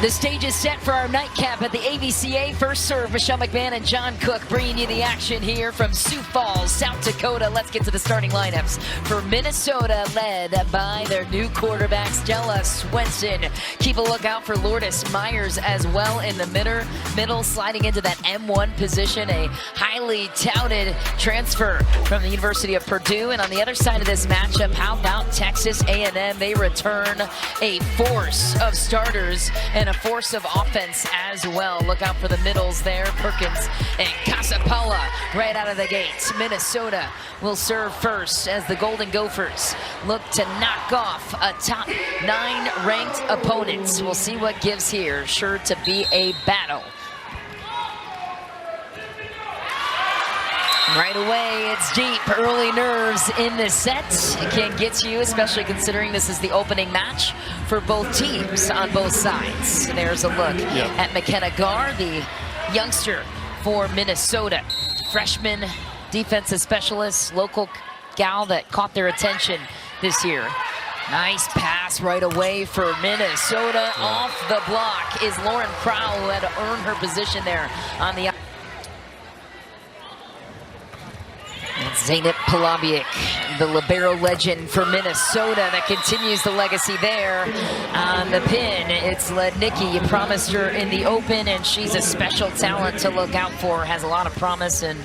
The stage is set for our nightcap at the AVCA. First serve, Michelle McMahon and John Cook bringing you the action here from Sioux Falls, South Dakota. Let's get to the starting lineups for Minnesota, led by their new quarterback, Stella Swenson. Keep a lookout for Lourdes Myers as well in the middle, sliding into that M1 position, a highly touted transfer from the University of Purdue. And on the other side of this matchup, how about Texas A&M? They return a force of starters and a force of offense as well. Look out for the middles there. Perkins and Casapala right out of the gate. Minnesota will serve first as the Golden Gophers look to knock off a top 9 ranked opponent. We'll see what gives here. Sure to be a battle. Right away, it's deep. Early nerves in this set. It can get to you, especially considering this is the opening match for both teams on both sides. There's a look at McKenna Garr, the youngster for Minnesota. Freshman defensive specialist, local gal that caught their attention this year. Nice pass right away for Minnesota. Off the block is Lauren Crowell, who had to earn her position there on the Zeynep Palabiak, the libero legend for Minnesota that continues the legacy there on the pin. It's Lednicki. You promised her in the open, and she's a special talent to look out for. Has a lot of promise and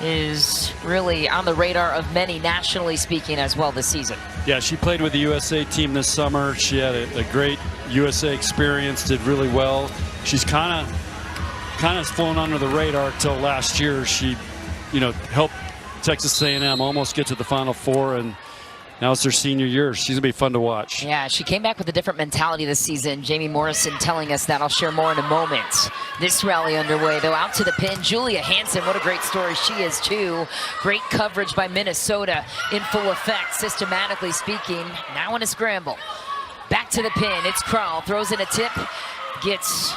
is really on the radar of many nationally speaking as well this season. Yeah, she played with the USA team this summer. She had a great USA experience, did really well. She's kind of flown under the radar till last year. She, helped Texas A&M almost get to the Final Four, and now it's her senior year. She's going to be fun to watch. Yeah, she came back with a different mentality this season. Jamie Morrison telling us that. I'll share more in a moment. This rally underway, though, out to the pin. Julia Hansen, what a great story she is, too. Great coverage by Minnesota in full effect, systematically speaking. Now in a scramble. Back to the pin. It's Crowell. Throws in a tip. Gets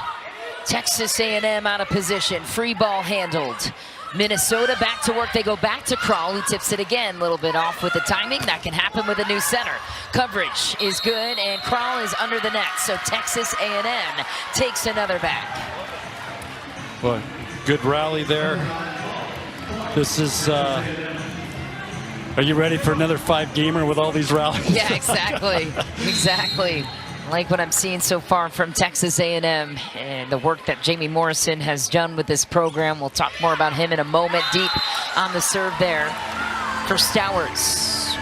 Texas A&M out of position. Free ball handled. Minnesota back to work. They go back to Crowell, who tips it again. A little bit off with the timing. That can happen with a new center. Coverage is good, and Crowell is under the net. So Texas A&M takes another back. Boy, good rally there. This is, are you ready for another 5-gamer with all these rallies? Yeah, exactly. Exactly. Like what I'm seeing so far from Texas A&M and the work that Jamie Morrison has done with this program. We'll talk more about him in a moment. Deep on the serve there for Stowers.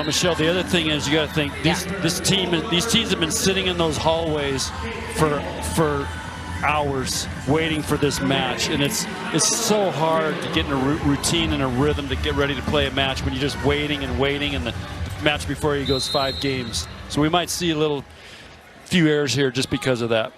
Michelle, the other thing is you got to think these teams have been sitting in those hallways for hours waiting for this match, and it's so hard to get in a routine and a rhythm to get ready to play a match when you're just waiting and the match before you goes 5 games. So we might see a few errors here just because of that.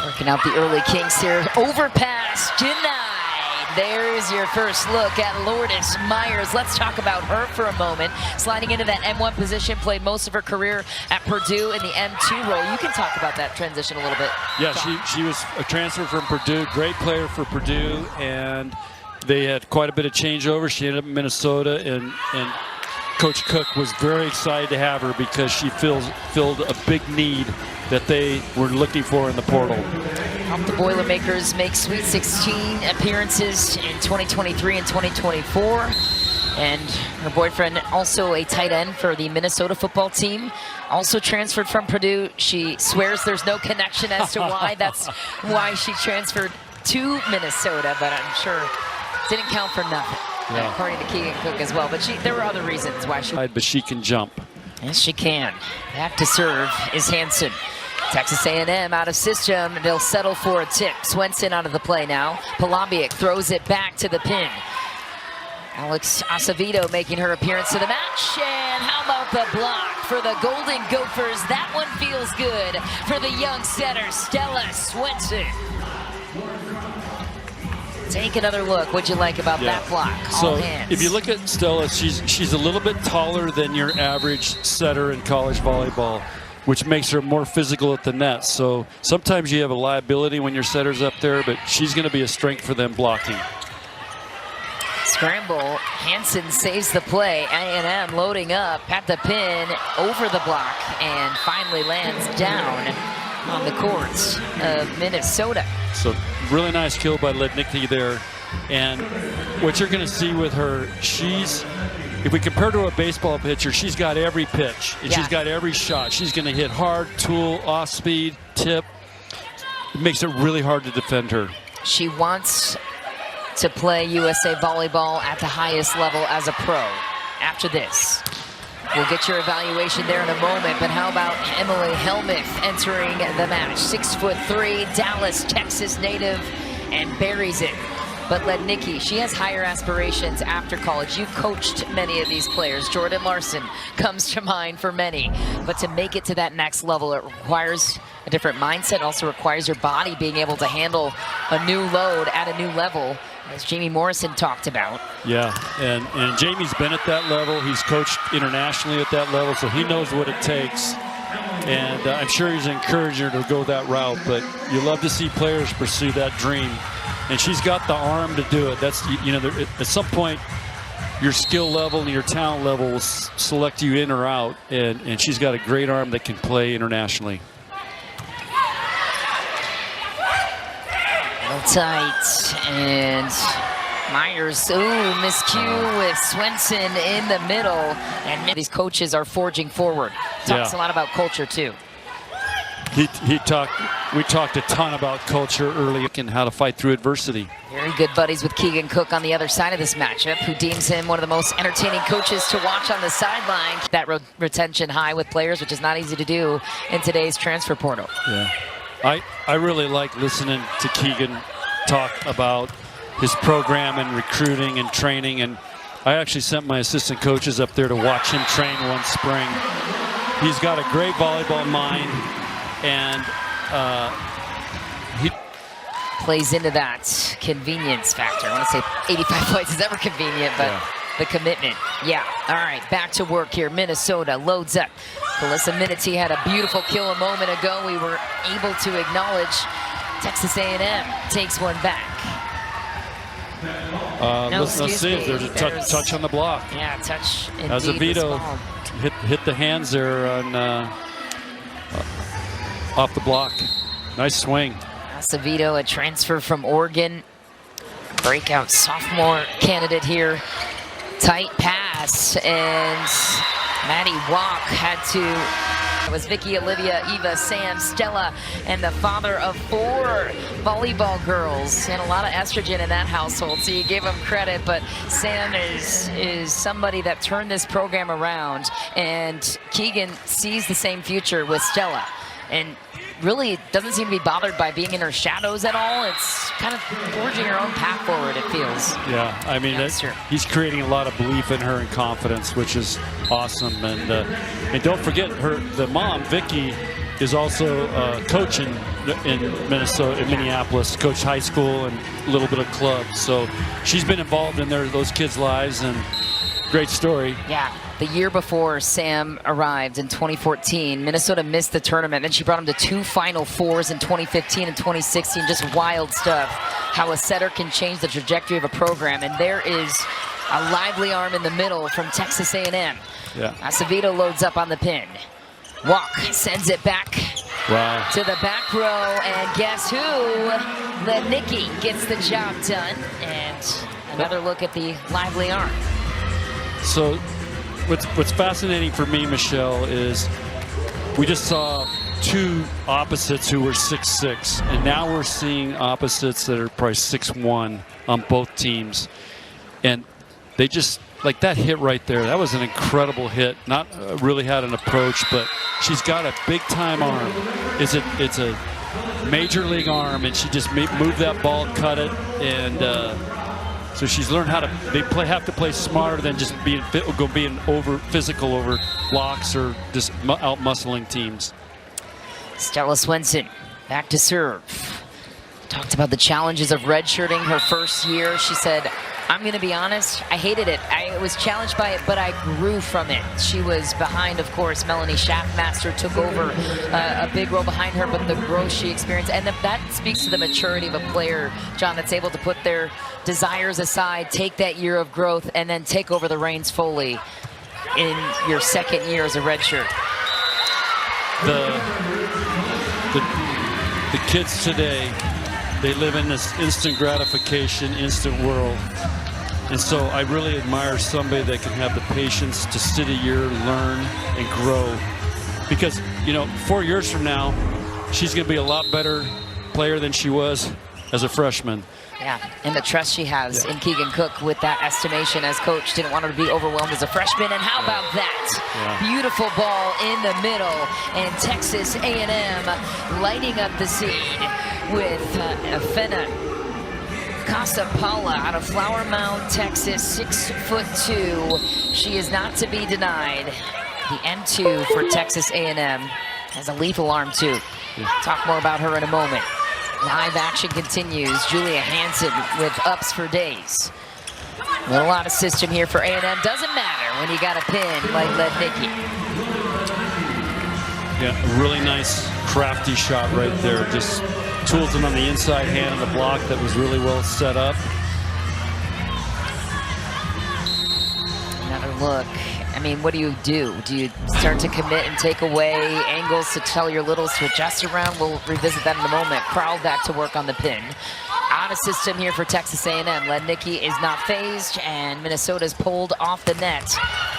Working out the early kinks here. Overpass denied. There's your first look at Lourdes Myers. Let's talk about her for a moment. Sliding into that M1 position, played most of her career at Purdue in the M2 role. You can talk about that transition a little bit. Yeah, she was a transfer from Purdue, great player for Purdue, and they had quite a bit of changeover. She ended up in Minnesota, and Coach Cook was very excited to have her because she filled a big need that they were looking for in the portal. Helped the Boilermakers make Sweet 16 appearances in 2023 and 2024. And her boyfriend, also a tight end for the Minnesota football team, also transferred from Purdue. She swears there's no connection as to why. That's why she transferred to Minnesota, but I'm sure it didn't count for nothing. Yeah. According to Keegan Cook as well, but there were other reasons why she. But she can jump. Yes, she can. Back to serve is Hansen. Texas A&M out of system. They'll settle for a tip. Swenson out of the play now. Palabiak throws it back to the pin. Alex Acevedo making her appearance to the match. And how about the block for the Golden Gophers? That one feels good for the young setter, Stella Swenson. Take another look. What'd you like about that block? So if you look at Stella, she's a little bit taller than your average setter in college volleyball, which makes her more physical at the net. So sometimes you have a liability when your setter's up there, but she's going to be a strength for them blocking. Scramble. Hansen saves the play. A&M loading up at the pin, over the block, and finally lands down on the courts of Minnesota. So really nice kill by Lednicki there. And what you're going to see with her, if we compare to a baseball pitcher, she's got every pitch and she's got every shot. She's going to hit hard, tool, off speed, tip. It makes it really hard to defend her. She wants to play USA Volleyball at the highest level as a pro. After this, we'll get your evaluation there in a moment, but how about Emily Helmuth entering the match? 6'3", Dallas, Texas native, and buries it. But Lednicki, she has higher aspirations after college. You've coached many of these players. Jordan Larson comes to mind for many. But to make it to that next level, it requires a different mindset. It also requires your body being able to handle a new load at a new level, as Jamie Morrison talked about. Yeah, and Jamie's been at that level. He's coached internationally at that level, so he knows what it takes. And I'm sure he's encouraging her to go that route, but you love to see players pursue that dream. And she's got the arm to do it. That's, you know, at some point, your skill level and your talent level will select you in or out, and she's got a great arm that can play internationally. Tight, and Myers, miscue with Swenson in the middle, and these coaches are forging forward. Talks a lot about culture too. We talked a ton about culture early and how to fight through adversity. Very good buddies with Keegan Cook on the other side of this matchup, who deems him one of the most entertaining coaches to watch on the sideline. That retention high with players, which is not easy to do in today's transfer portal. Yeah, I really like listening to Keegan talk about his program and recruiting and training, and I actually sent my assistant coaches up there to watch him train one spring. He's got a great volleyball mind, and he plays into that convenience factor. I want to say 85 points is ever convenient, but the commitment. Yeah, all right, back to work here. Minnesota loads up. Alyssa Minity had a beautiful kill a moment ago. We were able to acknowledge Texas A&M takes one back. Let's see if there's a touch on the block. Yeah, touch indeed. Azevedo hit the hands there on off the block. Nice swing. Azevedo, a transfer from Oregon. Breakout sophomore candidate here. Tight pass, and Maddie Walk had to. It was Vicky, Olivia, Eva, Sam, Stella, and the father of 4 volleyball girls, and a lot of estrogen in that household, so you give him credit. But Sam is somebody that turned this program around, and Keegan sees the same future with Stella, and really doesn't seem to be bothered by being in her shadows at all. It's kind of forging her own path forward, it feels. Yeah, I mean, he's creating a lot of belief in her and confidence, which is awesome. And don't forget, the mom, Vicky, is also coaching in Minnesota, in Minneapolis, coached high school and a little bit of club. So she's been involved in those kids' lives, and great story. Yeah. The year before Sam arrived in 2014, Minnesota missed the tournament. Then she brought him to 2 Final Fours in 2015 and 2016. Just wild stuff. How a setter can change the trajectory of a program. And there is a lively arm in the middle from Texas A&M. Yeah. Acevedo loads up on the pin. Walk sends it back to the back row. And guess who? Lednicki gets the job done. And another look at the lively arm. So what's fascinating for me, Michelle, is we just saw 2 opposites who were 6'6", and now we're seeing opposites that are probably 6'1" on both teams. And they just, like that hit right there, that was an incredible hit. Not really had an approach, but she's got a big-time arm. It's a major league arm, and she just moved that ball, cut it, and so she's learned how to. They have to play smarter than just being over physical over blocks or just out muscling teams. Stella Swenson back to serve. Talked about the challenges of redshirting her first year. She said, I'm going to be honest, I hated it. I was challenged by it, but I grew from it. She was behind, of course, Melanie Schaffmaster took over a big role behind her, but the growth she experienced, and that speaks to the maturity of a player, John, that's able to put their desires aside, take that year of growth, and then take over the reins fully in your second year as a redshirt. the kids today, they live in this instant gratification, instant world. And so I really admire somebody that can have the patience to sit a year, learn, and grow. Because, you know, 4 years from now, she's going to be a lot better player than she was as a freshman. Yeah, and the trust she has in Keegan Cook with that estimation as coach. Didn't want her to be overwhelmed as a freshman. And how about that? Beautiful ball in the middle. And Texas A&M lighting up the scene with Afena Casapala out of Flower Mound, Texas, 6'2". She is not to be denied. The M2 for Texas A&M has a lethal arm too. Talk more about her in a moment. Live action continues. Julia Hansen with ups for days. A little out of system here for A&M. Doesn't matter when you got a pin like Lednicki. Yeah, a really nice crafty shot right there. Just tools it on the inside hand of the block that was really well set up. Another look. I mean, what do you do? Do you start to commit and take away angles to tell your littles to adjust around? We'll revisit that in a moment. Crowd back to work on the pin. Out of system here for Texas A&M. Lednicki is not phased, and Minnesota's pulled off the net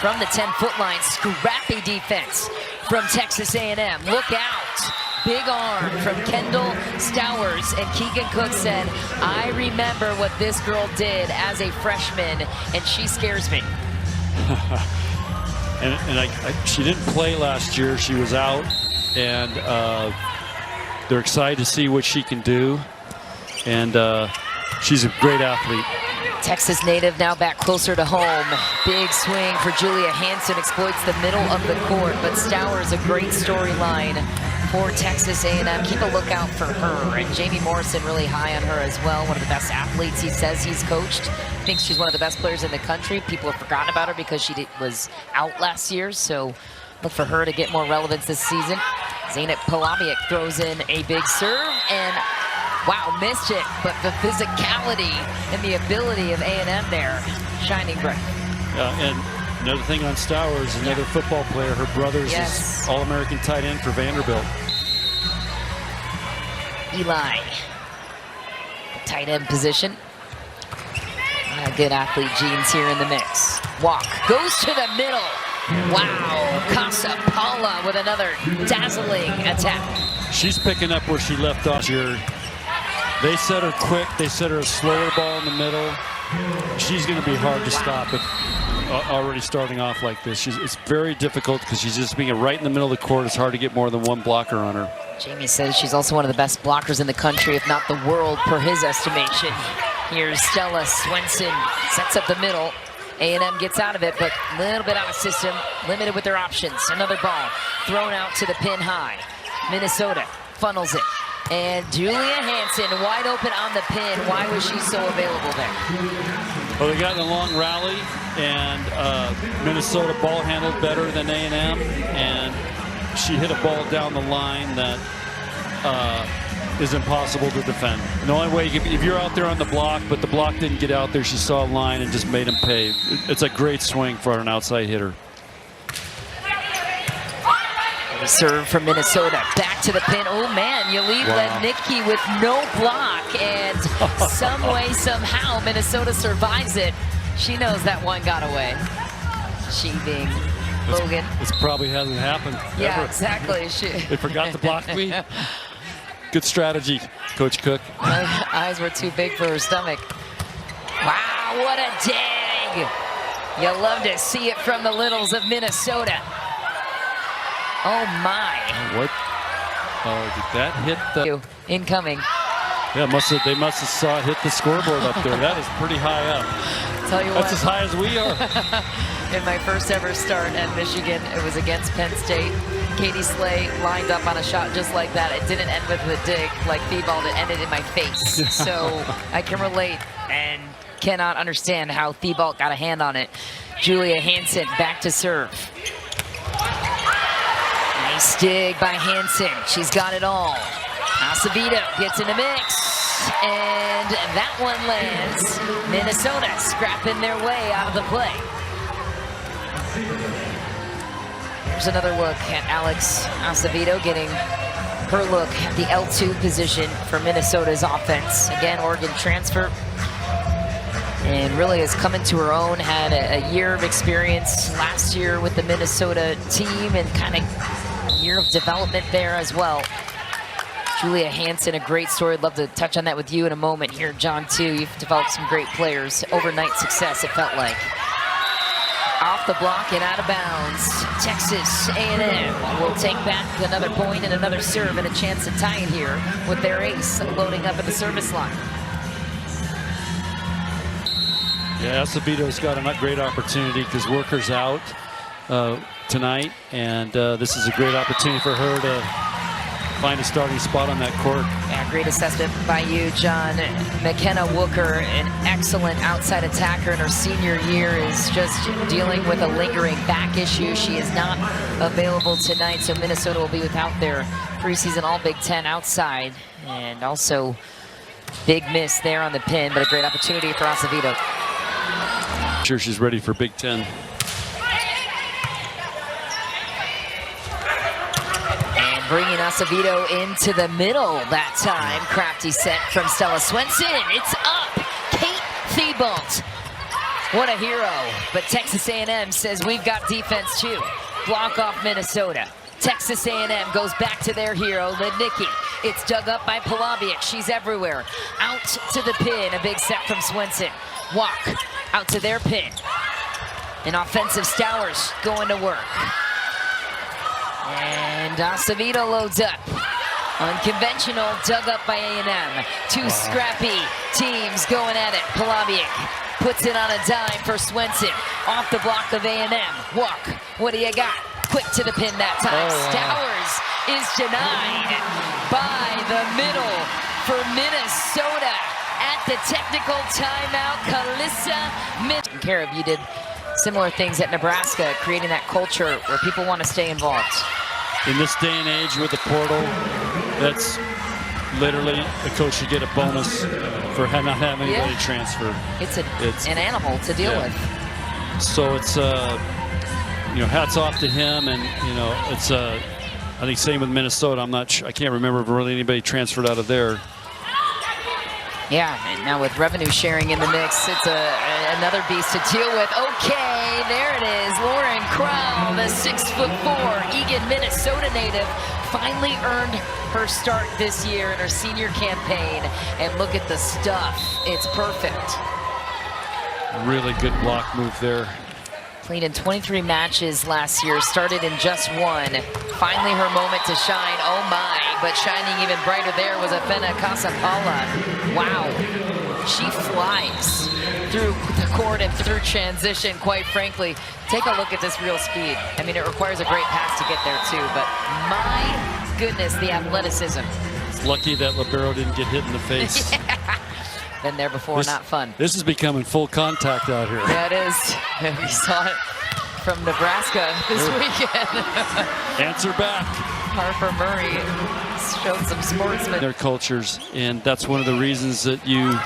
from the 10-foot line. Scrappy defense from Texas A&M. Look out. Big arm from Kendall Stowers, and Keegan Cook said, I remember what this girl did as a freshman, and she scares me. And she didn't play last year. She was out, and they're excited to see what she can do. And she's a great athlete. Texas native now back closer to home. Big swing for Julia Hansen, exploits the middle of the court, but Stowers, a great storyline for Texas A&M. Keep a lookout for her. And Jamie Morrison really high on her as well. One of the best athletes he says he's coached. Thinks she's one of the best players in the country. People have forgotten about her because she was out last year. So look for her to get more relevance this season. Zeynep Polabiak throws in a big serve, and wow, missed it. But the physicality and the ability of A&M there shining bright. And another thing on Stowers, another football player. Her brother's is All-American tight end for Vanderbilt. Eli, tight end position. Good athlete genes here in the mix. Walk, goes to the middle. Wow, Casapala with another dazzling attack. She's picking up where she left off here. They set her quick. They set her a slower ball in the middle. She's going to be hard to stop if already starting off like this. It's very difficult because she's just being right in the middle of the court. It's hard to get more than one blocker on her. Jamie says she's also one of the best blockers in the country, if not the world, per his estimation. Here's Stella Swenson, sets up the middle. A&M gets out of it, but a little bit out of system, limited with their options. Another ball thrown out to the pin high. Minnesota funnels it. And Julia Hansen wide open on the pin. Why was she so available there? Well, they got in a long rally, and Minnesota ball handled better than A&M, and she hit a ball down the line that is impossible to defend. The only way, if you're out there on the block, but the block didn't get out there, she saw a line and just made him pay. It's a great swing for an outside hitter. The serve from Minnesota, back to the pin. Oh man, you leave Lednicki with no block, and some way, somehow, Minnesota survives it. She knows that one got away. She being Logan. This probably hasn't happened Yeah, ever. exactly. They forgot to block me. Good strategy, Coach Cook. My eyes were too big for her stomach. Wow, what a dig! You love to see it from the littles of Minnesota. Oh my! What? Oh, did that hit the incoming? Yeah, they must have saw it hit the scoreboard up there. That is pretty high up. Tell you That's what, as high as we are. In my first ever start at Michigan, it was against Penn State. Katie Slay lined up on a shot just like that. It didn't end with a dig like Thibault. It ended in my face. So I can relate and cannot understand how Thibault got a hand on it. Julia Hansen back to serve. Nice dig by Hansen. She's got it all. Acevedo gets in the mix, and that one lands. Minnesota scrapping their way out of the play. Here's another look at Alex Acevedo getting her look at the L2 position for Minnesota's offense. Again, Oregon transfer. And really has come into her own, had a year of experience last year with the Minnesota team and kind of year of development there as well. Julia Hansen, a great story. I'd love to touch on that with you in a moment here, John, too. You've developed some great players. Overnight success, it felt like. Off the block and out of bounds. Texas A&M will take back another point and another serve and a chance to tie it here with their ace loading up at the service line. Yeah, Acevito's got a great opportunity because Worker's out tonight, and this is a great opportunity for her to find a starting spot on that court. Yeah, great assessment by you, John. McKenna Wooker, an excellent outside attacker in her senior year, is just dealing with a lingering back issue. She is not available tonight, so Minnesota will be without their preseason All-Big Ten outside. And also, big miss there on the pin, but a great opportunity for Acevito. Sure, she's ready for Big Ten. Bringing Acevito into the middle that time. Crafty set from Stella Swenson. It's up. Kate Thibault. What a hero. But Texas A&M says we've got defense too. Block off Minnesota. Texas A&M goes back to their hero, Lednicki. It's dug up by Polabiec. She's everywhere. Out to the pin. A big set from Swenson. Walk out to their pin. An offensive Stowers going to work. And Acevito loads up. Unconventional, dug up by A&M. Two scrappy teams going at it. Polabiec puts it on a dime for Swenson. Off the block of A&M. Walk, what do you got? Quick to the pin that time. Stowers is denied by the middle for Minnesota. At the technical timeout, Kalissa taking care of. You did similar things at Nebraska, creating that culture where people want to stay involved. In this day and age with the portal, that's literally a coach should get a bonus for not having anybody transfer. It's an animal to deal with. So it's hats off to him, and it's I think same with Minnesota. I'm not sure, I can't remember if really anybody transferred out of there. Yeah, and now with revenue sharing in the mix, it's another beast to deal with. Okay, there it is. Lauren Crowell, the 6'4" Eagan, Minnesota native, finally earned her start this year in her senior campaign. And look at the stuff. It's perfect. Really good block move there. Played in 23 matches last year, started in just one. Finally her moment to shine, oh my. But shining even brighter there was Afena Casapala. Wow, she flies through the court and through transition, quite frankly. Take a look at this real speed. I mean, it requires a great pass to get there too, but my goodness, the athleticism. It's lucky that libero didn't get hit in the face. Been there before, not fun. This is becoming full contact out here. Yeah, it is. We saw it from Nebraska this weekend. Answer back. Harper Murray showed some sportsmanship. Their cultures, and that's one of the reasons that you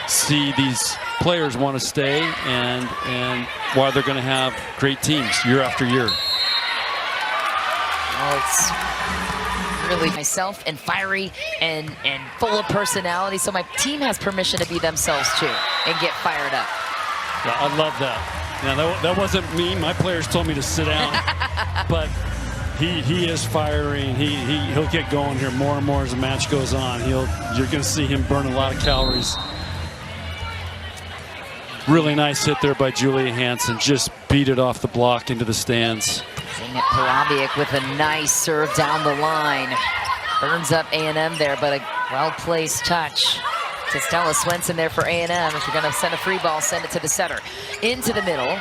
see these players want to stay and why they're going to have great teams year after year. Well, it's really myself and fiery and full of personality, so my team has permission to be themselves too and get fired up. Yeah, I love that. Now that wasn't me. My players told me to sit down, but he is firing. He'll get going here more and more as the match goes on. You're going to see him burn a lot of calories. Really nice hit there by Julia Hansen. Just beat it off the block into the stands. Seeing it, Polabiec with a nice serve down the line. Burns up A&M there, but a well-placed touch to Stella Swenson there for A&M. If you're going to send a free ball, send it to the setter. Into the middle.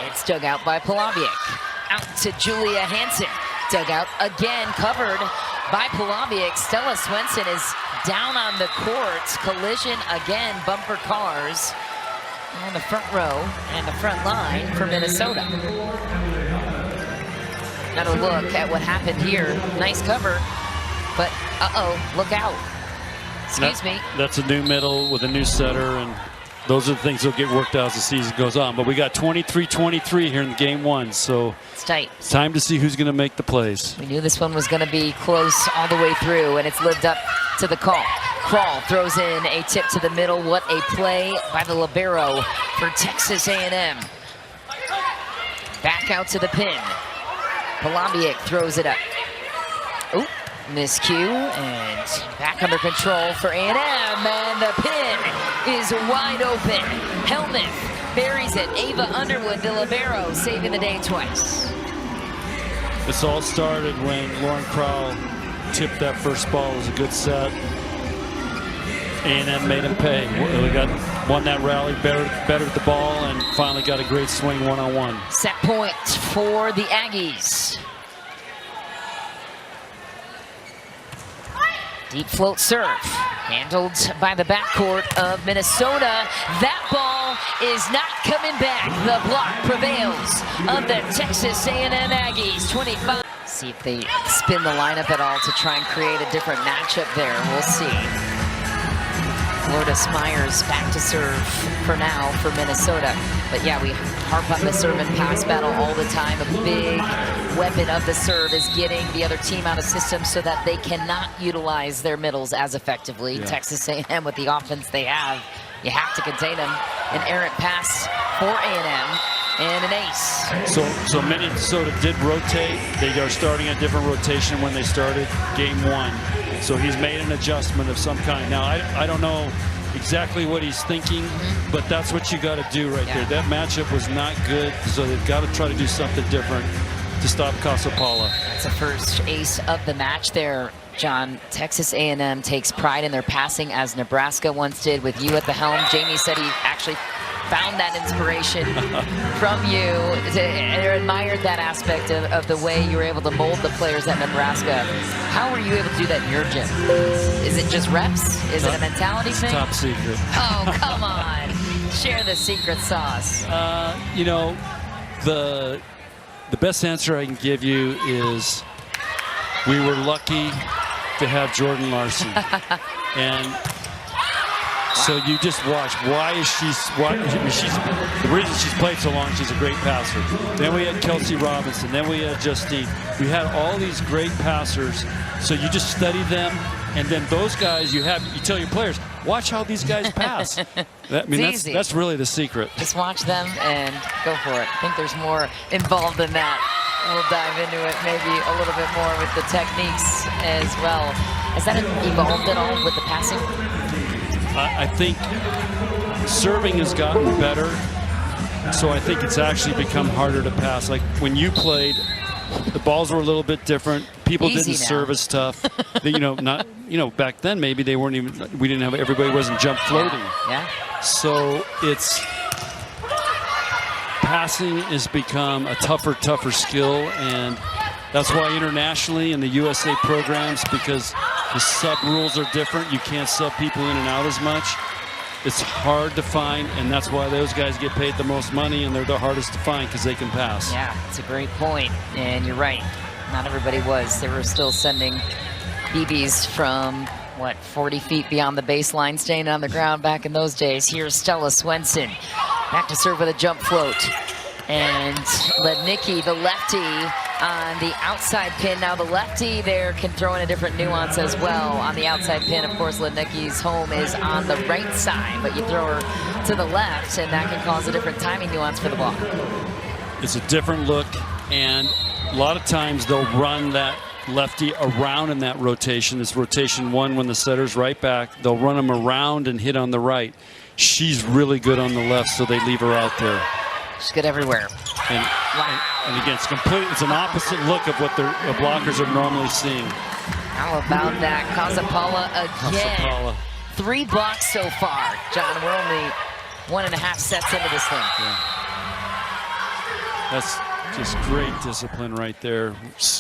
It's dug out by Polabiec. Out to Julia Hansen. Dug out again, covered by Polabiec. Stella Swenson is down on the court. Collision again, bumper cars on the front row and the front line for Minnesota. Another look at what happened here. Nice cover, but look out. Excuse me. That's a new middle with a new setter, and those are the things that'll get worked out as the season goes on. But we got 23-23 here in game one, so it's tight. It's time to see who's going to make the plays. We knew this one was going to be close all the way through, and it's lived up to the call. Krall throws in a tip to the middle. What a play by the libero for Texas A&M. Back out to the pin. Palombiak throws it up. Oh, miscue, and back under control for A&M, and the pin is wide open. Helmuth buries it. Ava Underwood, the libero, saving the day twice. This all started when Lauren Krall tipped that first ball. It was a good set. A&M made him pay. Won that rally, bettered the ball, and finally got a great swing one-on-one. Set point for the Aggies. Deep float serve, handled by the backcourt of Minnesota. That ball is not coming back. The block prevails of the Texas A&M Aggies, 25. See if they spin the lineup at all to try and create a different matchup there. We'll see. Lourdes Myers back to serve for now for Minnesota. But yeah, we harp on the serve and pass battle all the time. A big weapon of the serve is getting the other team out of system so that they cannot utilize their middles as effectively. Yeah. Texas A&M with the offense they have, you have to contain them. An errant pass for A&M and an ace. So Minnesota did rotate. They are starting a different rotation when they started game one. So he's made an adjustment of some kind. Now, I don't know exactly what he's thinking, but that's what you got to do right there. That matchup was not good, so they've got to try to do something different to stop Casapala. That's the first ace of the match there, John. Texas A&M takes pride in their passing, as Nebraska once did with you at the helm. Jamie said he actually found that inspiration from you and admired that aspect of the way you were able to mold the players at Nebraska. How were you able to do that in your gym? Is it just reps? Is it a mentality thing? Top secret. Oh, come on. Share the secret sauce. You know, the best answer I can give you is we were lucky to have Jordan Larson. And so you just watch. Why is she? The reason she's played so long, she's a great passer. Then we had Kelsey Robinson. Then we had Justine. We had all these great passers. So you just study them, and then those guys you tell your players, watch how these guys pass. That's really the secret. Just watch them and go for it. I think there's more involved than that. We'll dive into it maybe a little bit more with the techniques as well. Has that evolved at all with the passing? I think serving has gotten better, so I think it's actually become harder to pass. Like when you played, the balls were a little bit different. People didn't serve as tough. Back then maybe they weren't even. We didn't have everybody wasn't jump floating. Yeah. So passing has become a tougher skill, and that's why internationally in the USA programs, because the sub rules are different, you can't sub people in and out as much. It's hard to find, and that's why those guys get paid the most money, and they're the hardest to find because they can pass. Yeah, it's a great point, and you're right. Not everybody was. They were still sending BBs from, 40 feet beyond the baseline, staying on the ground back in those days. Here's Stella Swenson. Back to serve with a jump float. And Lednicki, the lefty, on the outside pin. Now the lefty there can throw in a different nuance as well. On the outside pin, of course, Lednicki's home is on the right side, but you throw her to the left, and that can cause a different timing nuance for the ball. It's a different look, and a lot of times they'll run that lefty around in that rotation. This rotation one when the setter's right back. They'll run them around and hit on the right. She's really good on the left, so they leave her out there. She's good everywhere. And again, it's an opposite look of what the blockers are normally seeing. How about that? Casapala again. Casapala. 3 blocks so far. John, we're only 1.5 sets into this thing. Yeah. That's just great discipline right there.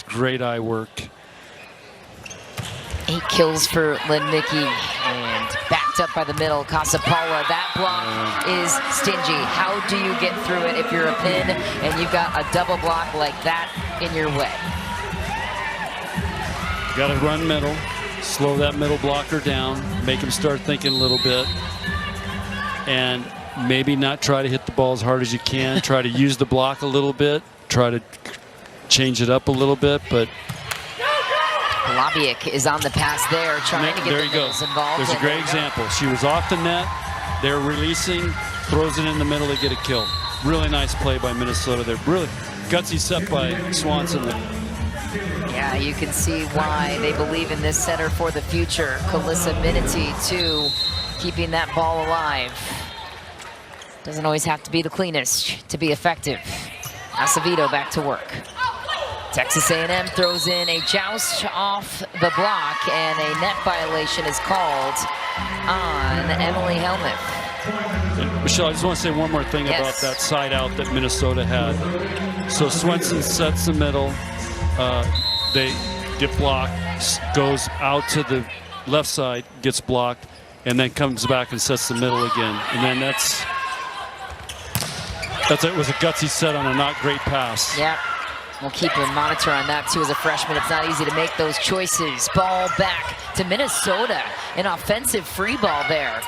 Great eye work. 8 kills for Lednicki, and backed up by the middle, Casapala. That block is stingy. How do you get through it if you're a pin and you've got a double block like that in your way? Got to run middle, slow that middle blocker down, make him start thinking a little bit. and maybe not try to hit the ball as hard as you can. Try to use the block a little bit. Try to change it up a little bit, but Polabiec is on the pass there, trying to get the middles involved. There's a great example. She was off the net. They're releasing, throws it in the middle to get a kill. Really nice play by Minnesota. They're really gutsy set by Swanson there. Yeah, you can see why they believe in this setter for the future. Calissa Minity, too, keeping that ball alive. Doesn't always have to be the cleanest to be effective. Acevedo back to work. Texas A&M throws in a joust off the block, and a net violation is called on Emily Helmuth. Michelle, I just want to say one more thing about that side out that Minnesota had. So Swenson sets the middle. They get blocked, goes out to the left side, gets blocked, and then comes back and sets the middle again. And then it was a gutsy set on a not great pass. Yeah. We'll keep a monitor on that, too, as a freshman. It's not easy to make those choices. Ball back to Minnesota. An offensive free ball there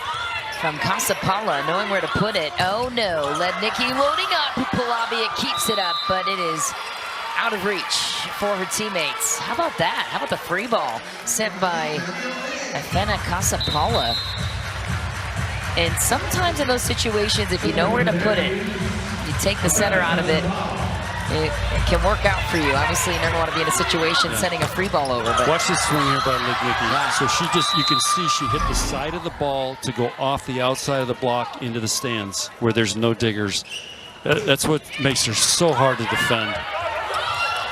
from Casapala, knowing where to put it. Oh, no. Lednicki loading up. Polabiec keeps it up, but it is out of reach for her teammates. How about that? How about the free ball sent by Athena Casapala? And sometimes in those situations, if you know where to put it, you take the center out of it, it can work out for you. Obviously, you never want to be in a situation sending a free ball over. But watch this swing here by Lednicki. Yeah. So you can see she hit the side of the ball to go off the outside of the block into the stands where there's no diggers. That's what makes her so hard to defend.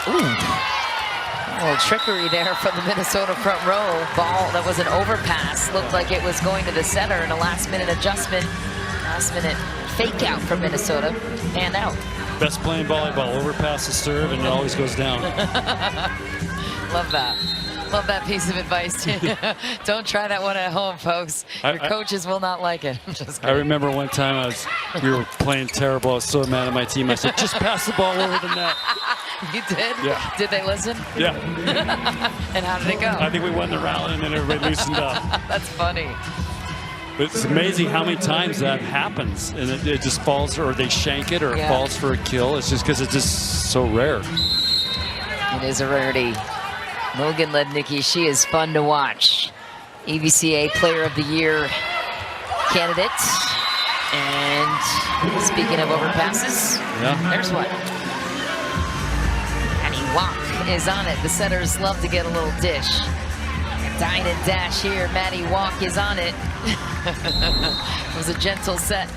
Ooh. A little trickery there from the Minnesota front row. Ball that was an overpass. Looked like it was going to the center, and a last-minute adjustment. Last-minute fake out from Minnesota. And out. Best play in volleyball. Overpass the serve, and it always goes down. Love that. Love that piece of advice. Don't try that one at home, folks. Your coaches will not like it. I remember one time we were playing terrible. I was so mad at my team. I said, just pass the ball over the net. You did? Yeah. Did they listen? Yeah. And how did it go? I think we won the rally, and then everybody loosened up. That's funny. It's amazing how many times that happens, and it just falls, or they shank it, or it falls for a kill. It's just because it's just so rare. It is a rarity. Logan Lednicki, she is fun to watch. EVCA Player of the Year candidate. And speaking of overpasses, there's one. Annie Walk is on it. The setters love to get a little dish. Dine and dash here. Maddie Walk is on it. It was a gentle set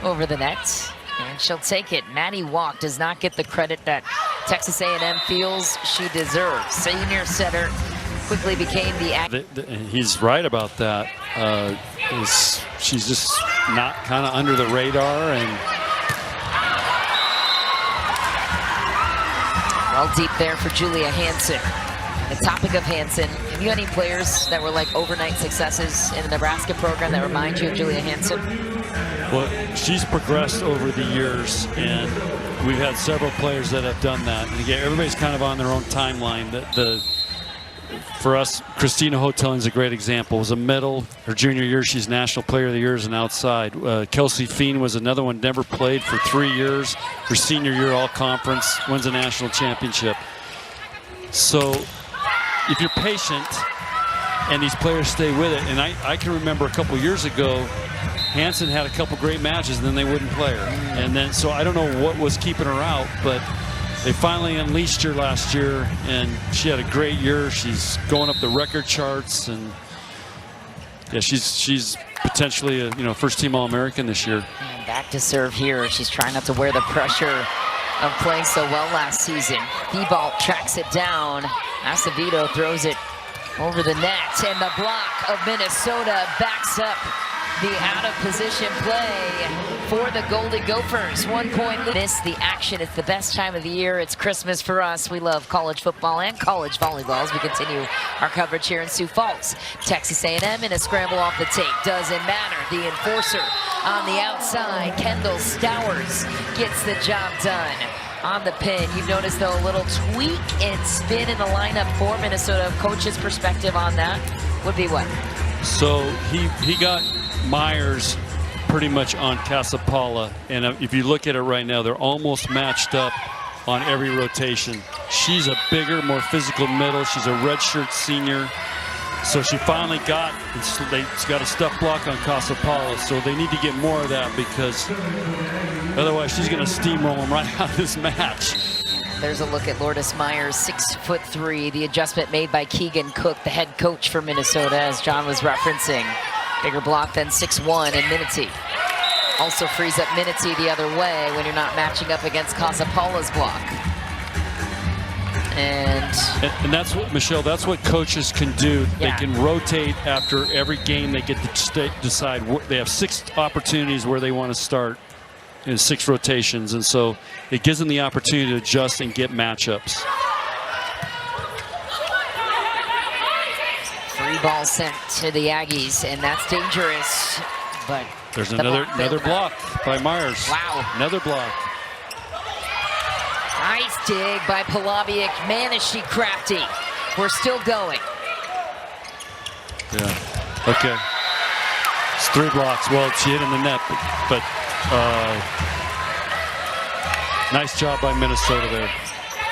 over the net, and she'll take it. Maddie Walk does not get the credit that Texas A&M feels she deserves. Senior setter quickly became he's right about that. She's just not kind of under the radar, and well deep there for Julia Hansen. The topic of Hansen, have you any players that were like overnight successes in the Nebraska program that remind you of Julia Hansen? Well, she's progressed over the years, and we've had several players that have done that. And again, everybody's kind of on their own timeline. For us, Christina Hoteling is a great example. It was a medal. Her junior year, she's National Player of the Year as an outside. Kelsey Fien was another one, never played for 3 years. Her senior year, all-conference, wins a national championship. So if you're patient and these players stay with it, and I can remember a couple years ago, Hansen had a couple great matches and then they wouldn't play her. And then, so I don't know what was keeping her out, but they finally unleashed her last year, and she had a great year. She's going up the record charts, and yeah, she's potentially a first-team All-American this year. And back to serve here. She's trying not to wear the pressure of playing so well last season. Thibault tracks it down. Acevedo throws it over the net, and the block of Minnesota backs up the out-of-position play for the Golden Gophers. 1 point. Miss the action. It's the best time of the year. It's Christmas for us. We love college football and college volleyball as we continue our coverage here in Sioux Falls. Texas A&M in a scramble off the tape. Doesn't matter. The enforcer on the outside. Kendall Stowers gets the job done on the pin. You've noticed, though, a little tweak and spin in the lineup for Minnesota. Coach's perspective on that would be what? So he got Myers pretty much on Casapala. And if you look at it right now, they're almost matched up on every rotation. She's a bigger, more physical middle. She's a redshirt senior. So she finally got a stuff block on Casapala. So they need to get more of that, because otherwise she's going to steamroll them right out of this match. There's a look at Lourdes Myers, 6'3", the adjustment made by Keegan Cook, the head coach for Minnesota, as John was referencing. Bigger block than 6'1", and Minity. Also frees up Minity the other way when you're not matching up against Casapala's block. And that's what, Michelle, that's what coaches can do. Yeah. They can rotate after every game. They get to decide. They have 6 opportunities where they want to start in 6 rotations, and so it gives them the opportunity to adjust and get matchups. Free ball sent to the Aggies, and that's dangerous. But there's another block by Myers. Wow. Another block. Nice dig by Palavic. Man, is she crafty. We're still going. Yeah. Okay. It's 3 blocks. Well, she hit in the net, but nice job by Minnesota there.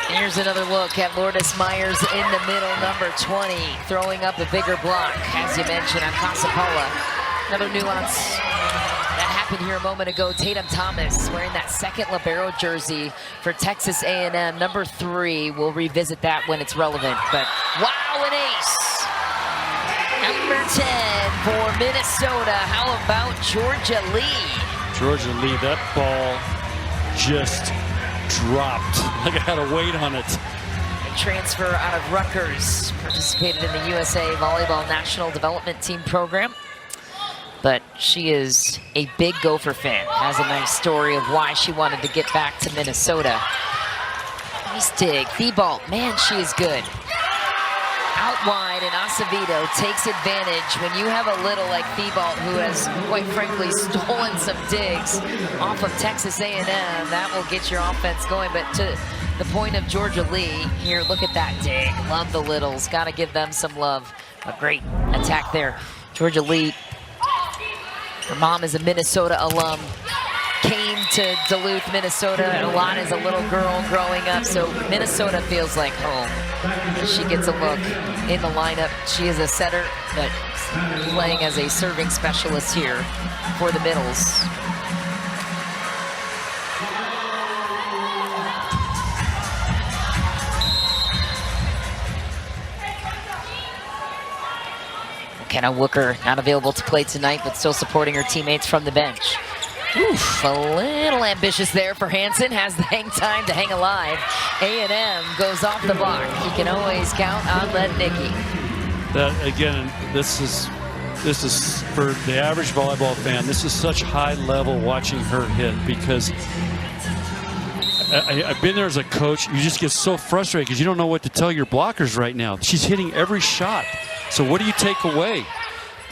Here's another look at Lourdes Myers in the middle, number 20, throwing up a bigger block, as you mentioned, on Casapala. Another nuance that happened here a moment ago. Tatum Thomas wearing that second libero jersey for Texas A&M, number 3. We'll revisit that when it's relevant. But wow, an ace. Number 10 for Minnesota. How about Georgia Lee? Georgia Lee, that ball just dropped. Like it had a weight on it. A transfer out of Rutgers. Participated in the USA Volleyball National Development Team program. But she is a big Gopher fan. Has a nice story of why she wanted to get back to Minnesota. Nice dig. Thibault, man, she is good. Out wide, and Acevedo takes advantage. When you have a little like Thibault, who has, quite frankly, stolen some digs off of Texas A&M, that will get your offense going. But to the point of Georgia Lee, here, look at that dig. Love the littles. Got to give them some love. A great attack there. Georgia Lee, her mom is a Minnesota alum. Came to Duluth, Minnesota, a lot as a little girl growing up, so Minnesota feels like home. She gets a look in the lineup. She is a setter, but playing as a serving specialist here for the middles. Kenna Wooker not available to play tonight, but still supporting her teammates from the bench. Oof, a little ambitious there for Hansen. Has the hang time to hang alive. A&M goes off the block. He can always count on Lednicki. That again, this is for the average volleyball fan. This is such high level watching her hit, because I've been there as a coach. You just get so frustrated because you don't know what to tell your blockers right now. She's hitting every shot. So what do you take away?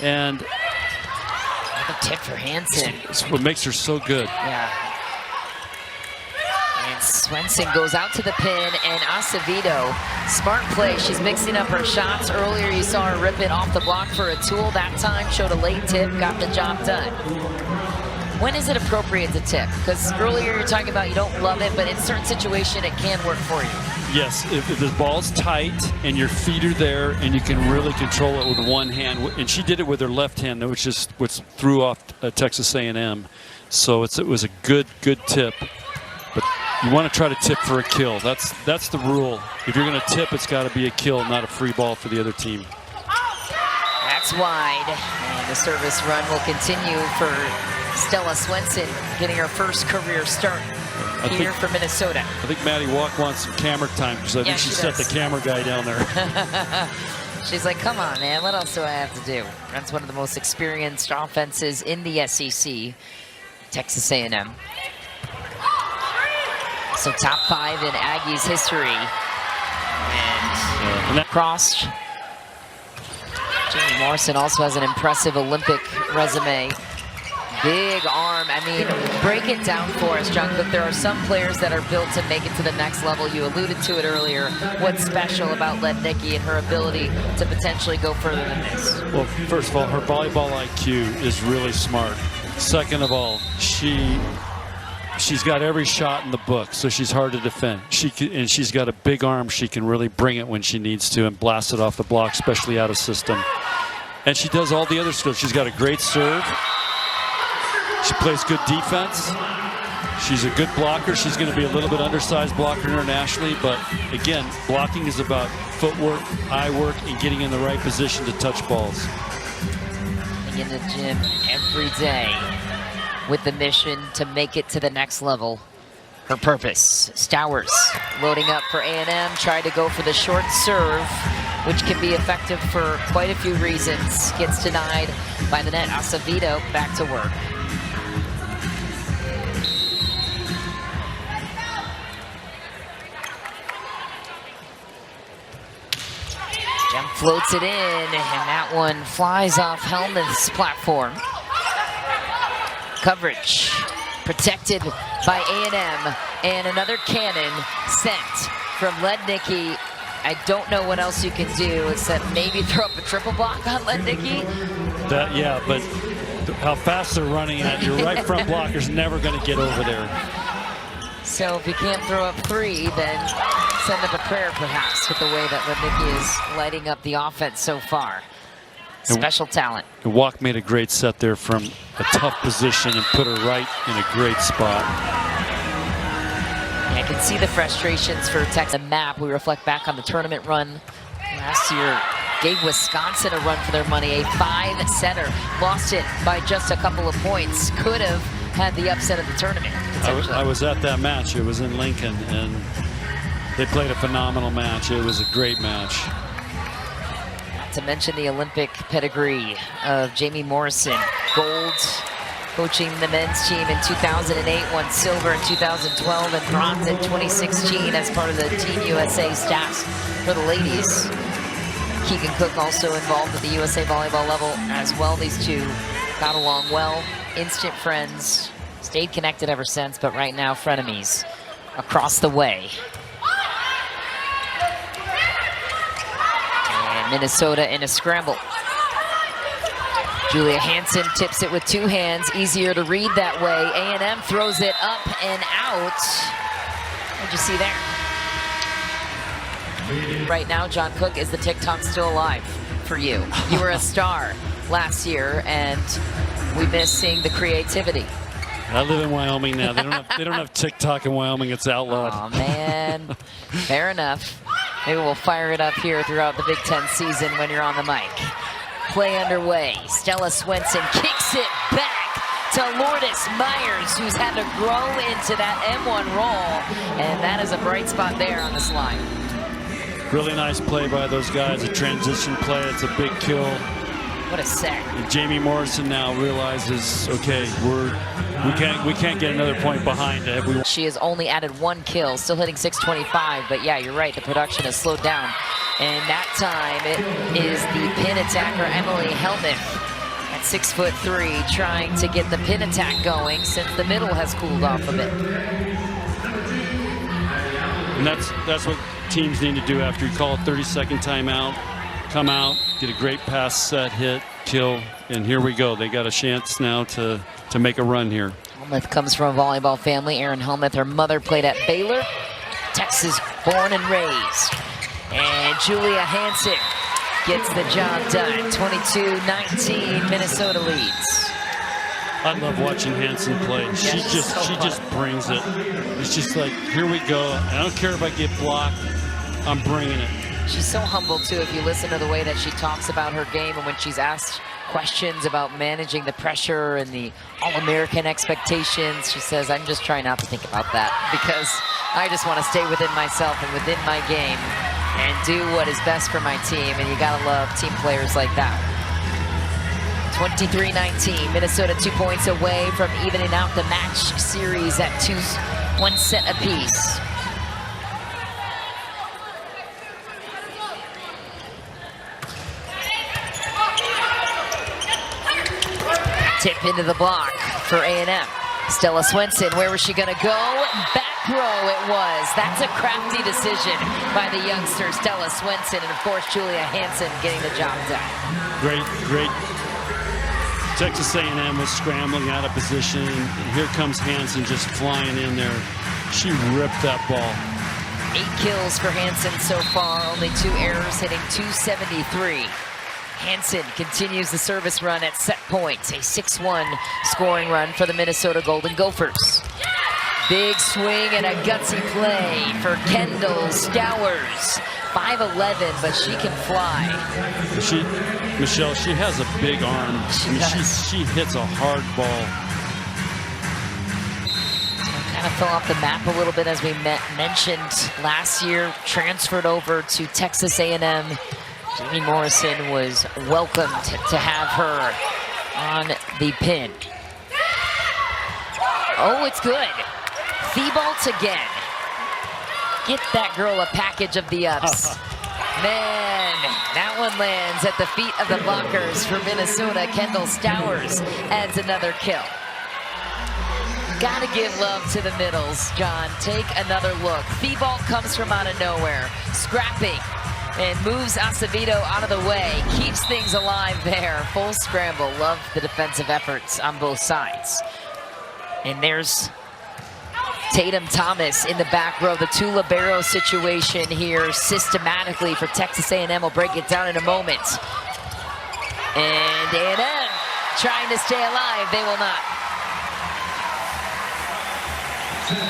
And a tip for Hansen. It's what makes her so good. Yeah. And Swenson goes out to the pin, and Acevedo, smart play. She's mixing up her shots. Earlier you saw her rip it off the block for a tool. That time showed a late tip, got the job done. When is it appropriate to tip? Because earlier you're talking about you don't love it, but in certain situations it can work for you. Yes, if the ball's tight and your feet are there and you can really control it with one hand, and she did it with her left hand, which is what threw off Texas A&M. So it was a good tip, but you want to try to tip for a kill. That's the rule. If you're going to tip, it's got to be a kill, not a free ball for the other team. That's wide, and the service run will continue for Stella Swenson, getting her first career start here for Minnesota. I think Maddie Walk wants some camera time, because I think she set the camera guy down there. She's like, come on, man, what else do I have to do? That's one of the most experienced offenses in the SEC, Texas A&M. So top 5 in Aggies history. And cross. Jamie Morrison also has an impressive Olympic resume. Big arm. I mean, break it down for us, John Cook. There are some players that are built to make it to the next level. You alluded to it earlier. What's special about Lednicki and her ability to potentially go further than this? Well, first of all, her volleyball IQ is really smart. Second of all, she's got every shot in the book, so she's hard to defend. And she's got a big arm. She can really bring it when she needs to and blast it off the block, especially out of system. And she does all the other skills. She's got a great serve. She plays good defense. She's a good blocker. She's going to be a little bit undersized blocker internationally, but again, blocking is about footwork, eye work, and getting in the right position to touch balls. In the gym every day with the mission to make it to the next level. Her purpose. Stowers loading up for A&M, tried to go for the short serve, which can be effective for quite a few reasons. Gets denied by the net. Acevedo back to work. Jem floats it in, and that one flies off Helmuth's platform. Coverage protected by A&M, and another cannon sent from Lednicki. I don't know what else you can do except maybe throw up a triple block on Lednicki. Yeah, but how fast they're running at your right front blocker's never going to get over there. So if you can't throw up three, then send up a prayer perhaps with the way that Lednicki is lighting up the offense so far. Special talent. And Walk made a great set there from a tough position and put her right in a great spot. I can see the frustrations for Texas. The map, we reflect back on the tournament run last year. Gave Wisconsin a run for their money. A 5-setter. Lost it by just a couple of points. Could have had the upset of the tournament. I was at that match. It was in Lincoln, and they played a phenomenal match. It was a great match. Not to mention the Olympic pedigree of Jamie Morrison. Gold coaching the men's team in 2008, won silver in 2012, and bronze in 2016 as part of the Team USA staffs for the ladies. Keegan Cook also involved at the USA Volleyball level as well. These two got along well, instant friends, stayed connected ever since, but right now frenemies across the way. And Minnesota in a scramble. Julia Hansen tips it with two hands, easier to read that way. A&M throws it up and out. What'd you see there? Right now, John Cook, is the TikTok still alive for you? You were a star last year, and we miss seeing the creativity. I live in Wyoming now. They don't have TikTok in Wyoming. It's outlawed. Oh man, fair enough. Maybe we'll fire it up here throughout the Big Ten season when you're on the mic. Play underway. Stella Swenson kicks it back to Lourdes Myers, who's had to grow into that M1 roll, and that is a bright spot there on this line. Really nice play by those guys. A transition play. It's a big kill. What a set. And Jamie Morrison now realizes, okay, we can't get another point behind it. She has only added one kill, still hitting 625, but yeah, you're right, the production has slowed down. And that time it is the pin attacker, Emily Helmuth, at 6'3", trying to get the pin attack going since the middle has cooled off a bit. And that's what teams need to do after you call a 30-second timeout. Come out, get a great pass, set, hit, kill, and here we go. They got a chance now to make a run here. Helmuth comes from a volleyball family. Erin Helmuth, her mother played at Baylor, Texas, born and raised. And Julia Hansen gets the job done. 22-19, Minnesota leads. I love watching Hansen play. Yeah, she just brings it. It's just like, here we go. I don't care if I get blocked. I'm bringing it. She's so humble too. If you listen to the way that she talks about her game, and when she's asked questions about managing the pressure and the All-American expectations, she says, I'm just trying not to think about that because I just want to stay within myself and within my game and do what is best for my team. And you gotta love team players like that. 23-19, Minnesota 2 points away from evening out the match series at 1 set apiece. Tip into the block for A&M. Stella Swenson, where was she gonna go? Back row it was. That's a crafty decision by the youngster Stella Swenson, and of course Julia Hansen getting the job done. Great Texas A&M was scrambling out of position, and here comes Hansen just flying in there. She ripped that ball. 8 kills for Hansen so far, only 2 errors, hitting .273. Hansen continues the service run at set point, a 6-1 scoring run for the Minnesota Golden Gophers. Big swing and a gutsy play for Kendall Stowers. 5'11", but she can fly. Michelle, she has a big arm. She hits a hard ball. Kind of fell off the map a little bit, as we mentioned last year. Transferred over to Texas A&M. Jamie Morrison was welcomed to have her on the pin. Oh, it's good. Thibault again. Get that girl a package of the ups. Man, that one lands at the feet of the blockers for Minnesota. Kendall Stowers adds another kill. Gotta give love to the middles, John. Take another look. Thibault comes from out of nowhere, scrapping, and moves Acevedo out of the way. Keeps things alive there. Full scramble. Love the defensive efforts on both sides. And there's Tatum Thomas in the back row. The 2 libero situation here systematically for Texas A&M. We'll break it down in a moment. And A&M trying to stay alive. They will not.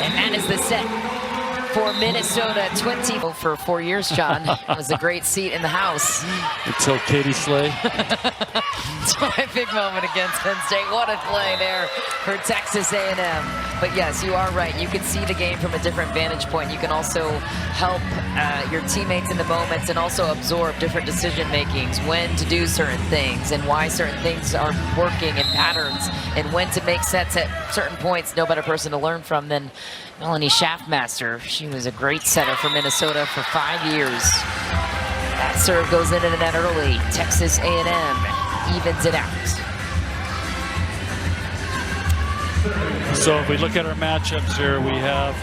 And that is the set for Minnesota. 20 for 4 years, John. It was a great seat in the house. Until Katie Slay. Terrific moment against Penn State. What a play there for Texas A&M. But yes, you are right. You can see the game from a different vantage point. You can also help your teammates in the moments and also absorb different decision makings, when to do certain things and why certain things are working and patterns, and when to make sets at certain points. No better person to learn from than Melanie Schaffmaster. She was a great setter for Minnesota for 5 years. That serve goes into the net early. Texas A&M evens it out. So if we look at our matchups here, we have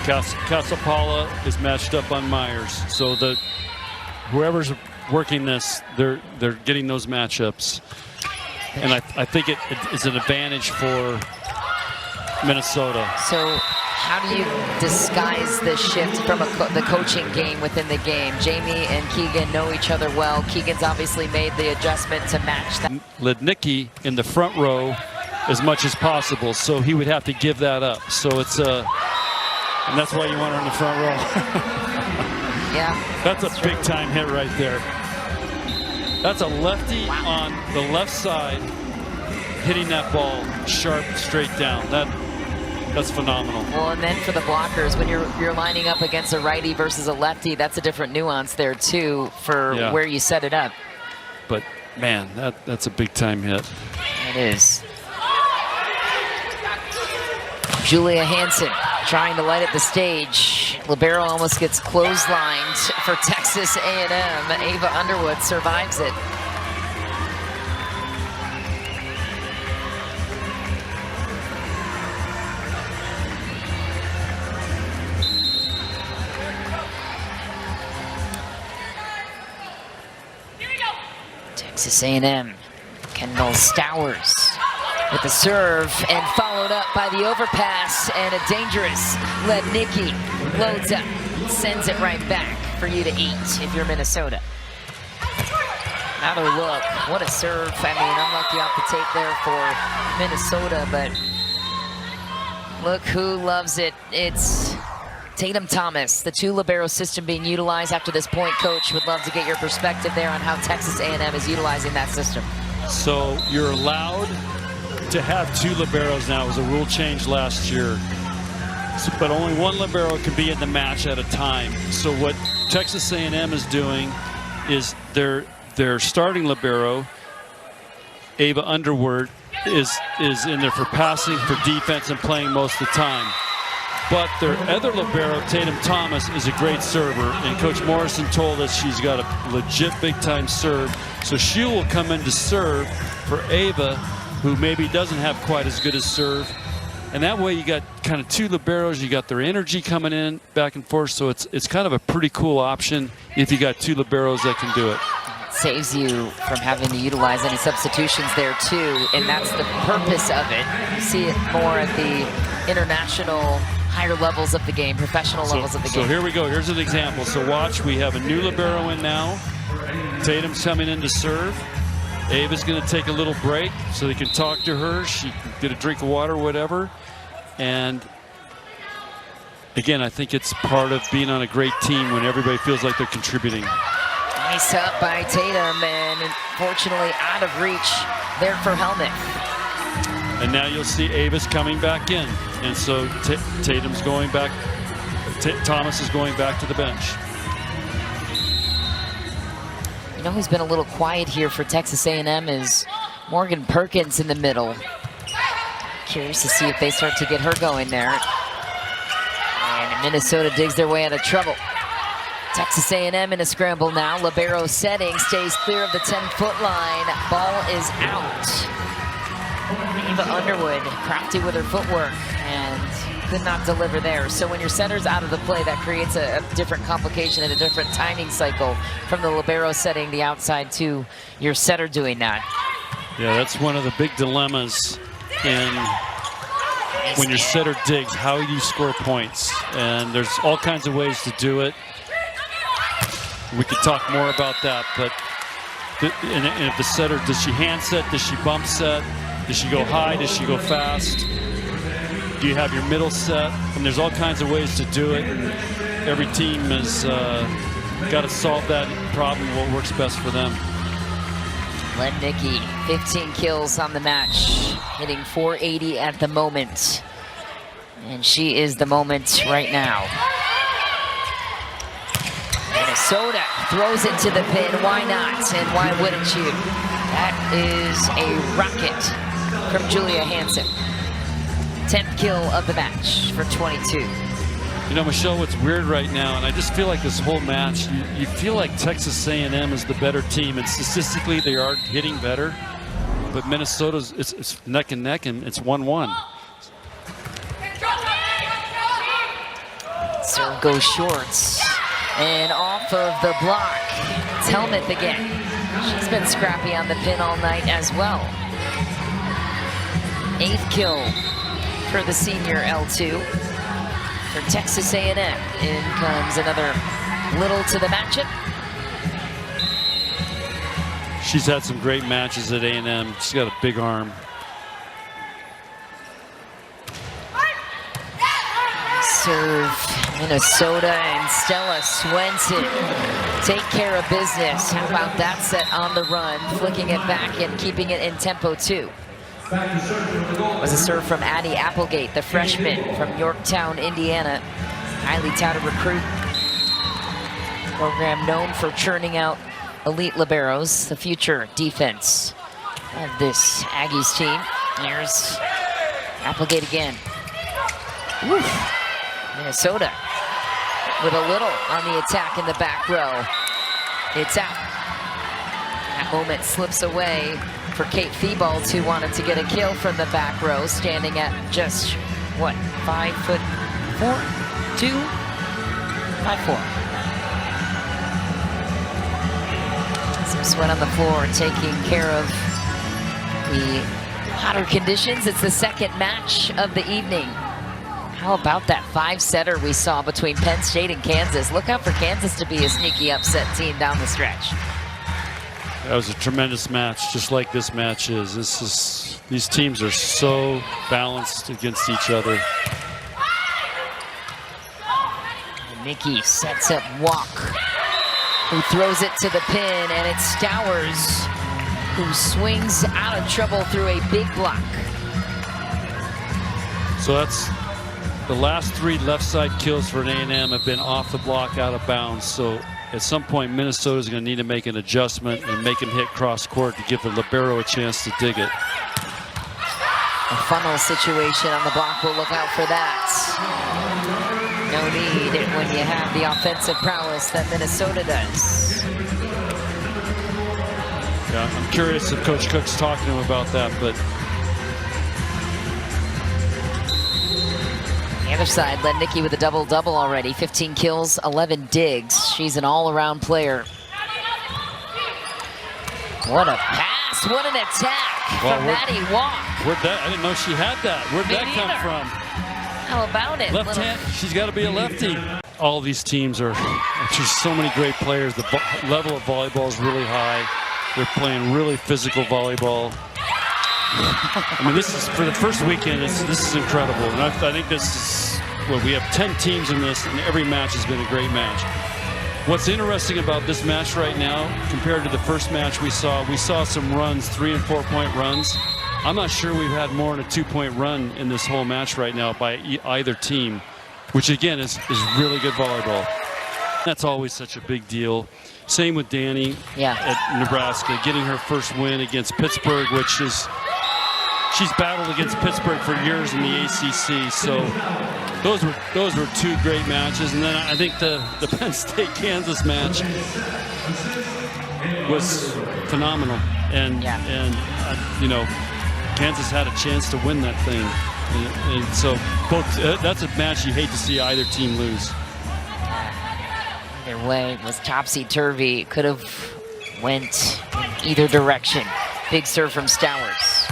Casapala is matched up on Myers. So whoever's working this, they're getting those matchups. And I think it is an advantage for Minnesota. So how do you disguise the shift from the coaching game within the game? Jamie and Keegan know each other well. Keegan's obviously made the adjustment to match that. Lednicki in the front row as much as possible, so he would have to give that up. So it's and that's why you want her in the front row. Yeah. That's a big time hit right there. That's a lefty on the left side hitting that ball sharp straight down. That's phenomenal. Well, and then for the blockers, when you're lining up against a righty versus a lefty, that's a different nuance there too for where you set it up. But man, that's a big time hit. It is. Julia Hansen trying to light up the stage. Libero almost gets clotheslined for Texas A&M. Ava Underwood survives it. Texas A&M, Kendall Stowers with the serve, and followed up by the overpass, and a dangerous Lednicki loads up, sends it right back for you to eat if you're Minnesota. Another look, what a serve. I mean, unlucky off the tape there for Minnesota, but look who loves it. It's Tatum Thomas, the 2 libero system being utilized after this point. Coach, would love to get your perspective there on how Texas A&M is utilizing that system. So you're allowed to have 2 liberos now. It was a rule change last year. But only 1 libero can be in the match at a time. So what Texas A&M is doing is their starting libero, Ava Underwood, is in there for passing, for defense, and playing most of the time. But their other libero, Tatum Thomas, is a great server, and Coach Morrison told us she's got a legit big-time serve. So she will come in to serve for Ava, who maybe doesn't have quite as good a serve. And that way you got kind of 2 liberos, you got their energy coming in back and forth, so it's kind of a pretty cool option if you got 2 liberos that can do it. saves you from having to utilize any substitutions there too, and that's the purpose of it. You see it more at the international higher levels of the game, professional levels of the game. So here we go. Here's an example. So watch, we have a new libero in now. Tatum's coming in to serve. Ava's going to take a little break so they can talk to her. She can get a drink of water, whatever. And again, I think it's part of being on a great team when everybody feels like they're contributing. Nice up by Tatum, and unfortunately out of reach there for Helmuth. And now you'll see Ava's coming back in. And so Tatum's going back. Thomas is going back to the bench. You know who's been a little quiet here for Texas A&M is Morgan Perkins in the middle. Curious to see if they start to get her going there. And Minnesota digs their way out of trouble. Texas A&M in a scramble now. Libero setting, stays clear of the 10-foot line. Ball is out. Ava Underwood, crafty with her footwork, and could not deliver there. So when your center's out of the play, that creates a different complication and a different timing cycle from the libero setting the outside to your setter doing that. Yeah, that's one of the big dilemmas when your setter digs. How do you score points? And there's all kinds of ways to do it. We could talk more about that, but and if the setter, does she hand set? Does she bump set? Does she go high? Does she go fast? Do you have your middle set? And there's all kinds of ways to do it. And every team has got to solve that problem, what works best for them. Lednicki, 15 kills on the match, hitting .480 at the moment. And she is the moment right now. Minnesota throws it to the pin. Why not? And why wouldn't you? That is a rocket from Julia Hansen. 10th kill of the match for 22. You know, Michelle, what's weird right now, and I just feel like this whole match, you feel like Texas A&M is the better team, and statistically they are hitting better, but Minnesota's, it's neck and neck, and it's 1-1. Serve goes short, and off of the block. It's Helmuth again. She's been scrappy on the pin all night as well. 8th kill for the senior L2. For Texas A&M, in comes another Little to the matchup. She's had some great matches at A&M. She's got a big arm. Serve Minnesota and Stella Swenson take care of business. How about that set on the run, flicking it back and keeping it in tempo too. Was a serve from Addie Applegate, the freshman from Yorktown, Indiana. Highly touted recruit. Program known for churning out elite liberos, the future defense of this Aggies team. There's Applegate again. Oof. Minnesota with a little on the attack in the back row. It's out. That moment slips away for Kate Thibault, who wanted to get a kill from the back row, standing at just, what, 5'4", 2, 5'4". Some sweat on the floor, taking care of the hotter conditions. It's the second match of the evening. How about that 5-setter we saw between Penn State and Kansas? Look out for Kansas to be a sneaky upset team down the stretch. That was a tremendous match, just like this match is. These teams are so balanced against each other. Nikki sets up Walk, who throws it to the pin, and it's Stowers who swings out of trouble through a big block. So that's the last 3 left side kills for an A&M have been off the block, out of bounds. So at some point, Minnesota's going to need to make an adjustment and make him hit cross court to give the libero a chance to dig it. A funnel situation on the block, we'll look out for that. No need when you have the offensive prowess that Minnesota does. Yeah, I'm curious if Coach Cook's talking to him about that, but the other side, Lednicki with a double-double already. 15 kills, 11 digs. She's an all-around player. What a pass, what an attack from Maddie Walk. I didn't know she had that. Where'd that come from? How about it? Left hand, she's got to be a lefty. All these teams are just so many great players. The level of volleyball is really high. They're playing really physical volleyball. I mean, this is, for the first weekend, this is incredible. And I think this is, well, we have 10 teams in this, and every match has been a great match. What's interesting about this match right now, compared to the first match we saw some runs, 3- and 4-point runs. I'm not sure we've had more than a 2-point run in this whole match right now by either team, which again is really good volleyball. That's always such a big deal. Same with Danny at Nebraska, getting her first win against Pittsburgh, which is, she's battled against Pittsburgh for years in the ACC. So those were two great matches. And then I think the Penn State-Kansas match was phenomenal. And you know, Kansas had a chance to win that thing. And so that's a match you hate to see either team lose. Either way, it was topsy-turvy. Could have went in either direction. Big serve from Stowers.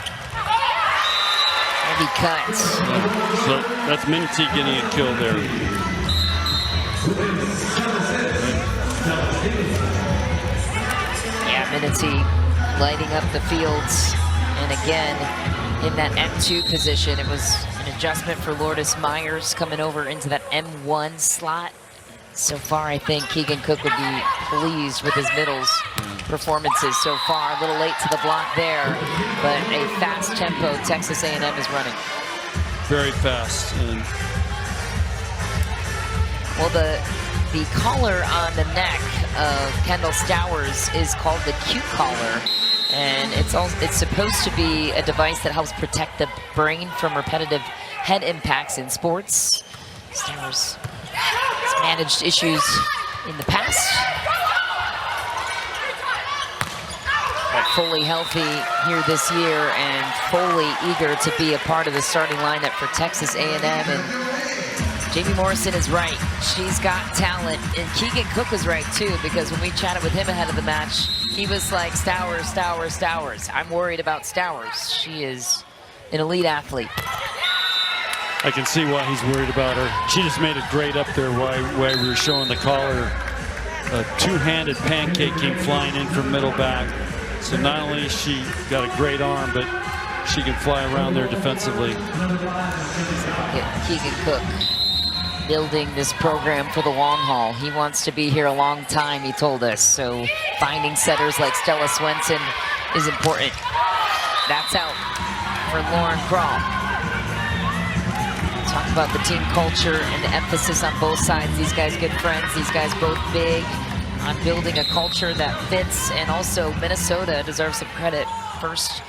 Heavy cut. So that's Minty getting a kill there. Yeah, Minty lighting up the fields. And again, in that M2 position, it was an adjustment for Lourdes Myers coming over into that M1 slot. So far, I think Keegan Cook would be pleased with his middles performances so far. A little late to the block there, but a fast tempo Texas A&M is running. Very fast. Well, the collar on the neck of Kendall Stowers is called the Q collar, and it's supposed to be a device that helps protect the brain from repetitive head impacts in sports. Stowers has managed issues in the past, but fully healthy here this year and fully eager to be a part of the starting lineup for Texas A&M. And Jamie Morrison is right. She's got talent. And Keegan Cook was right, too, because when we chatted with him ahead of the match, he was like, Stowers, Stowers, Stowers. I'm worried about Stowers. She is an elite athlete. I can see why he's worried about her. She just made it great up there while we were showing the collar. A two-handed pancake came flying in from middle back. So not only she got a great arm, but she can fly around there defensively. Keegan Cook building this program for the long haul. He wants to be here a long time, he told us. So finding setters like Stella Swenson is important. That's out for Lauren Crawl. Talk about the team culture and the emphasis on both sides. These guys good friends, these guys both big on building a culture that fits, and also Minnesota deserves some credit. First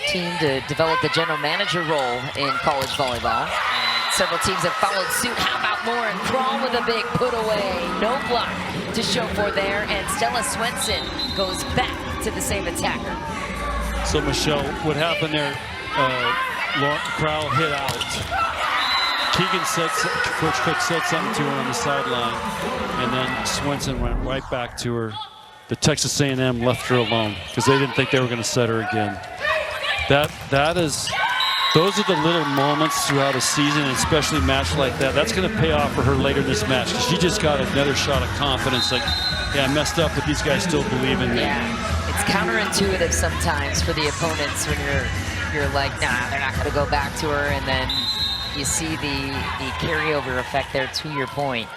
team to develop the general manager role in college volleyball. And several teams have followed suit. How about Lauren Crawl with a big put away? No block to show for there, and Stella Swenson goes back to the same attacker. So Michelle, what happened there, Lauren Crawl hit out. Keegan Coach Cook said something to her on the sideline, and then Swenson went right back to her. The Texas A&M left her alone because they didn't think they were going to set her again. Those are the little moments throughout a season, and especially a match like that. That's going to pay off for her later in this match because she just got another shot of confidence. Like, yeah, I messed up, but these guys still believe in me. Yeah, it's counterintuitive sometimes for the opponents when you're like, nah, they're not going to go back to her, and then you see the carryover effect there, to your point.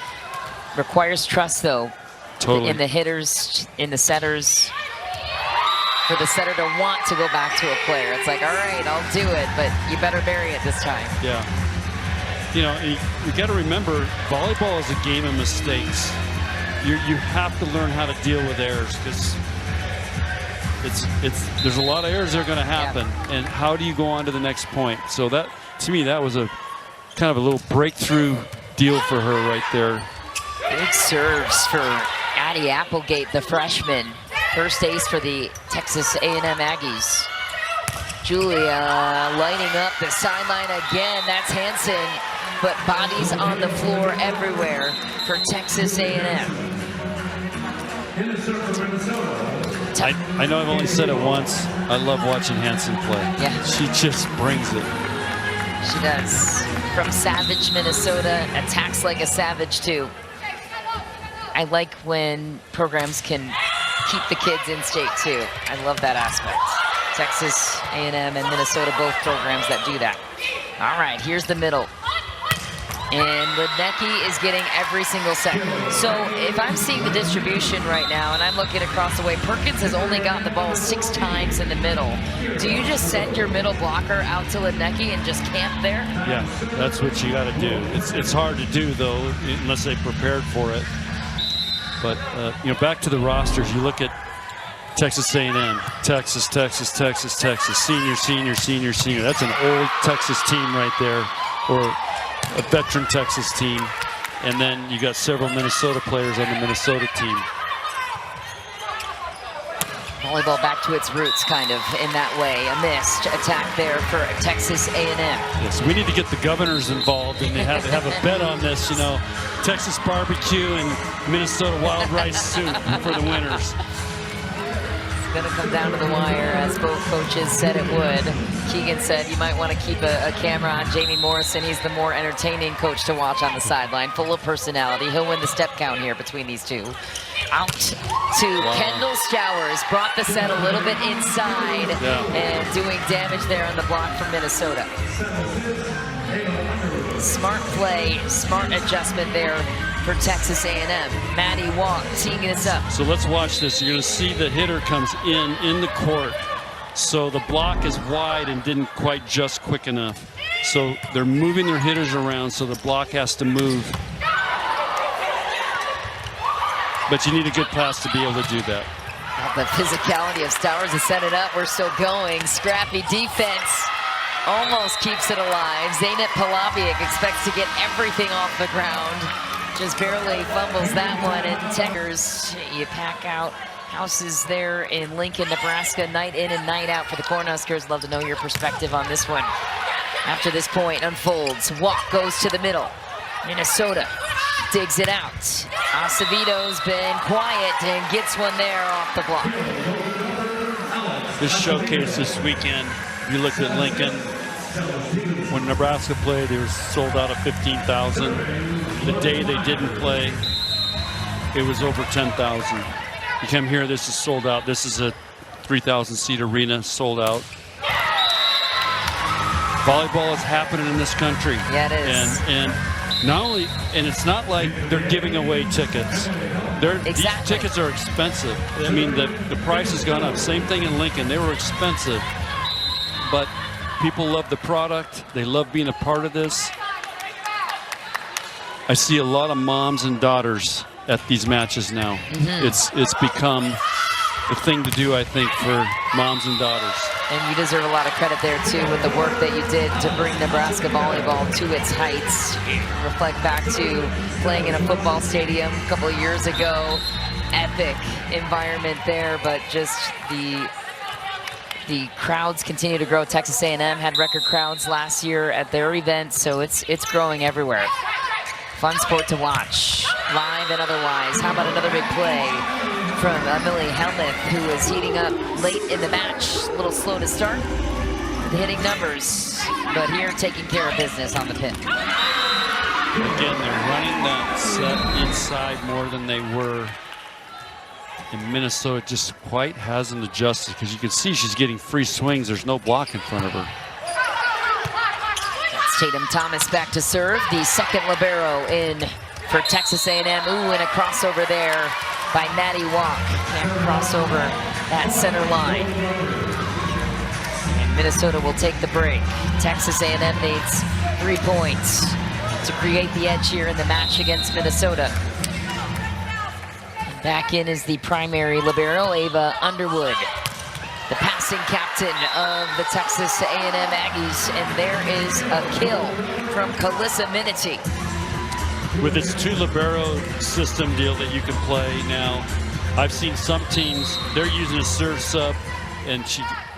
Requires trust, though, totally, in the hitters, in the setters. For the setter to want to go back to a player. It's like, all right, I'll do it, but you better bury it this time. Yeah. You know, you got to remember, volleyball is a game of mistakes. You have to learn how to deal with errors because there's a lot of errors that are going to happen. Yeah. And how do you go on to the next point? So that, to me, that was a kind of a little breakthrough deal for her right there. Big serves for Addie Applegate, the freshman. First ace for the Texas A&M Aggies. Julia lighting up the sideline again. That's Hansen, but bodies on the floor everywhere for Texas A&M. I know I've only said it once. I love watching Hansen play. Yeah. She just brings it. She does. From Savage, Minnesota, attacks like a savage too. I like when programs can keep the kids in state too. I love that aspect. Texas A&M and Minnesota, both programs that do that. All right, here's the middle. And Ledecky is getting every single set. So if I'm seeing the distribution right now and I'm looking across the way, Perkins has only gotten the ball 6 times in the middle. Do you just send your middle blocker out to Ledecky and just camp there? Yeah, that's what you got to do. It's hard to do, though, unless they prepared for it. But, you know, back to the rosters, you look at Texas A&M, Texas, senior. That's an old Texas team right there, or a veteran Texas team. And then you got several Minnesota players on the Minnesota team. Volleyball back to its roots, kind of, in that way. A missed attack there for Texas A&M. Yes, we need to get the governors involved, and they have to have a bet on this, you know, Texas barbecue and Minnesota wild rice soup for the winners. It's going to come down to the wire, as both coaches said it would. Keegan said you might want to keep a camera on Jamie Morrison. He's the more entertaining coach to watch on the sideline, full of personality. He'll win the step count here between these two. Out to Kendall Stowers, brought the set a little bit inside and doing damage there on the block from Minnesota. Smart play, smart adjustment there for Texas A&M. Maddie Wong teeing this up. So let's watch this. You're going to see the hitter comes in the court. So the block is wide and didn't quite just quick enough. So they're moving their hitters around, so the block has to move. But you need a good pass to be able to do that. The physicality of Stowers to set it up. We're still going. Scrappy defense. Almost keeps it alive. Zeynep Palavic expects to get everything off the ground. Just barely fumbles that one. And Teggers, you pack out houses there in Lincoln, Nebraska, night in and night out for the Cornhuskers. Love to know your perspective on this one. After this point unfolds, Walk goes to the middle. Minnesota digs it out. Acevedo's been quiet and gets one there off the block. This showcase this weekend, you looked at Lincoln. When Nebraska played, they were sold out of 15,000. The day they didn't play, it was over 10,000. You come here, this is sold out. This is a 3,000-seat arena, sold out. Volleyball is happening in this country. Yeah, it is. And not only, and it's not like they're giving away tickets. These tickets are expensive. I mean, the price has gone up. Same thing in Lincoln. They were expensive. But people love the product. They love being a part of this. I see a lot of moms and daughters at these matches now. It's become a thing to do, I think, for moms and daughters. And you deserve a lot of credit there, too, with the work that you did to bring Nebraska volleyball to its heights. Reflect back to playing in a football stadium a couple of years ago. Epic environment there, but just the crowds continue to grow. Texas A&M had record crowds last year at their event, so it's growing everywhere. Fun sport to watch, live and otherwise. How about another big play from Millie Helmuth, who is heating up late in the match. A little slow to start, the hitting numbers, but here taking care of business on the pin. Again, they're running that set inside more than they were. And Minnesota just quite hasn't adjusted, because you can see she's getting free swings. There's no block in front of her. That's Tatum Thomas back to serve, the second libero in for Texas A&M. Ooh, and a crossover there by Maddie Walk. Can't cross over that center line. And Minnesota will take the break. Texas A&M needs 3 points to create the edge here in the match against Minnesota. Back in is the primary libero, Ava Underwood, the passing captain of the Texas A&M Aggies. And there is a kill from Kalissa Minity. With this 2 libero system deal that you can play now, I've seen some teams, they're using a serve sub and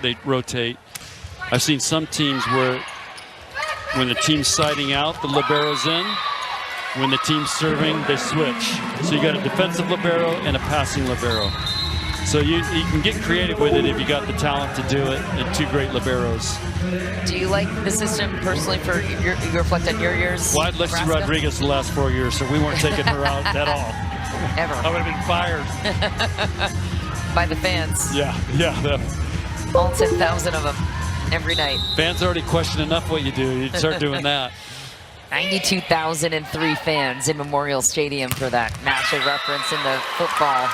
they rotate. I've seen some teams where when the team's siding out, the libero's in. When the team's serving, they switch. So you got a defensive libero and a passing libero. So you can get creative with it if you got the talent to do it, and 2 great liberos. Do you like the system personally for you reflect on your years? Well, I'd Lexi Rodriguez the last 4 years, so we weren't taking her out at all. Ever. I would have been fired. By the fans. Yeah. All 10,000 of them every night. Fans already question enough what you do. You'd start doing that. 92,003 fans in Memorial Stadium for that match of reference in the football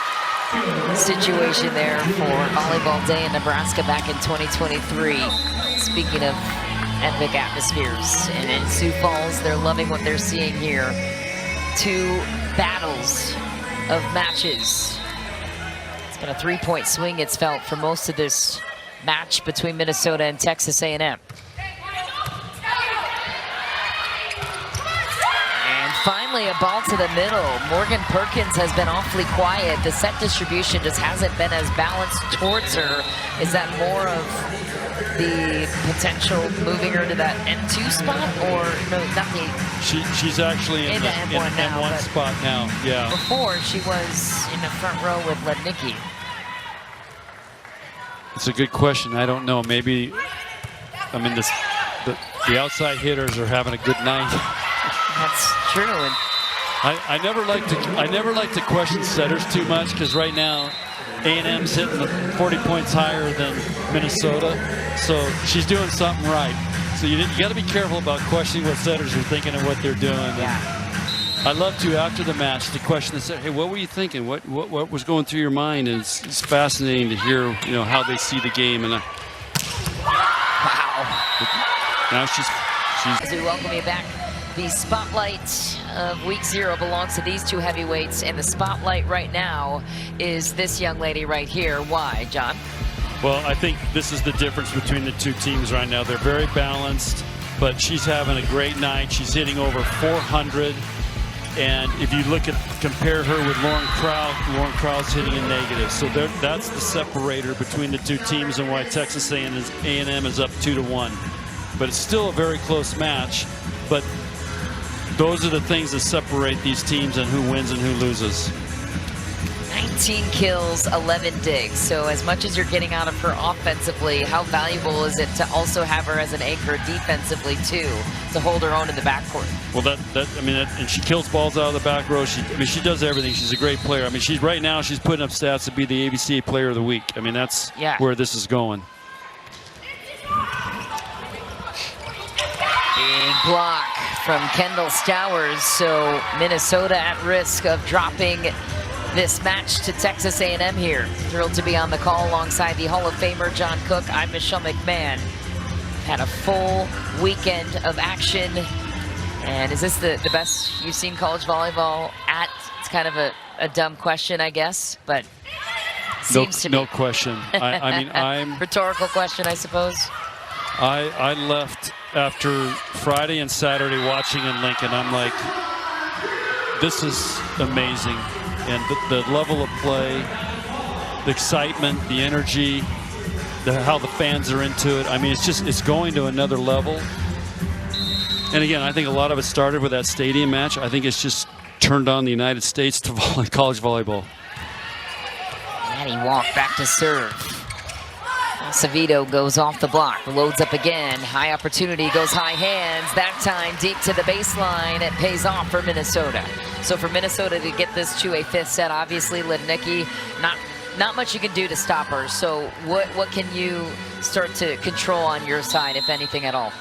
situation there for Volleyball Day in Nebraska back in 2023. Speaking of epic atmospheres, and in Sioux Falls, they're loving what they're seeing here. 2 battles of matches. It's been a 3-point swing, it's felt, for most of this match between Minnesota and Texas A&M. Finally, a ball to the middle. Morgan Perkins has been awfully quiet. The set distribution just hasn't been as balanced towards her. Is that more of the potential moving her to that M2 spot, or no? Not the. She's actually in the M1 spot now. Yeah. Before she was in the front row with Lednicki. It's a good question. I don't know. Maybe. I mean, the outside hitters are having a good night. That's true. And I never like to question setters too much, because right now A&M's hitting the 40 points higher than Minnesota, so she's doing something right. So you got to be careful about questioning what setters are thinking and what they're doing. Yeah. I love to, after the match, to question the setter. Hey, what were you thinking? What was going through your mind? And it's fascinating to hear, how they see the game. And wow. Now she's. As we welcome you back. The spotlight of week 0 belongs to these 2 heavyweights, and the spotlight right now is this young lady right here. Why, John? Well, I think this is the difference between the 2 teams right now. They're very balanced, but she's having a great night. She's hitting over 400, and if you compare her with Lauren Krau's hitting a negative. So that's the separator between the 2 teams, and why Texas A&M is up 2-1. But it's still a very close match. But those are the things that separate these teams and who wins and who loses. 19 kills, 11 digs. So as much as you're getting out of her offensively, how valuable is it to also have her as an anchor defensively too, to hold her own in the backcourt? Well, and she kills balls out of the back row. She does everything. She's a great player. I mean, right now she's putting up stats to be the AVCA Player of the Week. I mean, that's where this is going. Big block from Kendall Stowers, so Minnesota at risk of dropping this match to Texas A&M here. Thrilled to be on the call alongside the Hall of Famer John Cook. I'm Michelle McMahon. Had a full weekend of action. And is this the best you've seen college volleyball at? It's kind of a dumb question, I guess, but seems to be. No question. I mean, rhetorical question, I suppose. I left after Friday and Saturday watching in Lincoln. I'm like, this is amazing. And the level of play, the excitement, the energy, how the fans are into it. I mean, it's going to another level. And again, I think a lot of it started with that stadium match. I think it's just turned on the United States to college volleyball. Maddie Walk back to serve. Savito goes off the block, loads up again. High opportunity, goes high hands. That time deep to the baseline. It pays off for Minnesota. So for Minnesota to get this to a 5th set, obviously Lednicki, not much you can do to stop her. So what can you start to control on your side, if anything at all?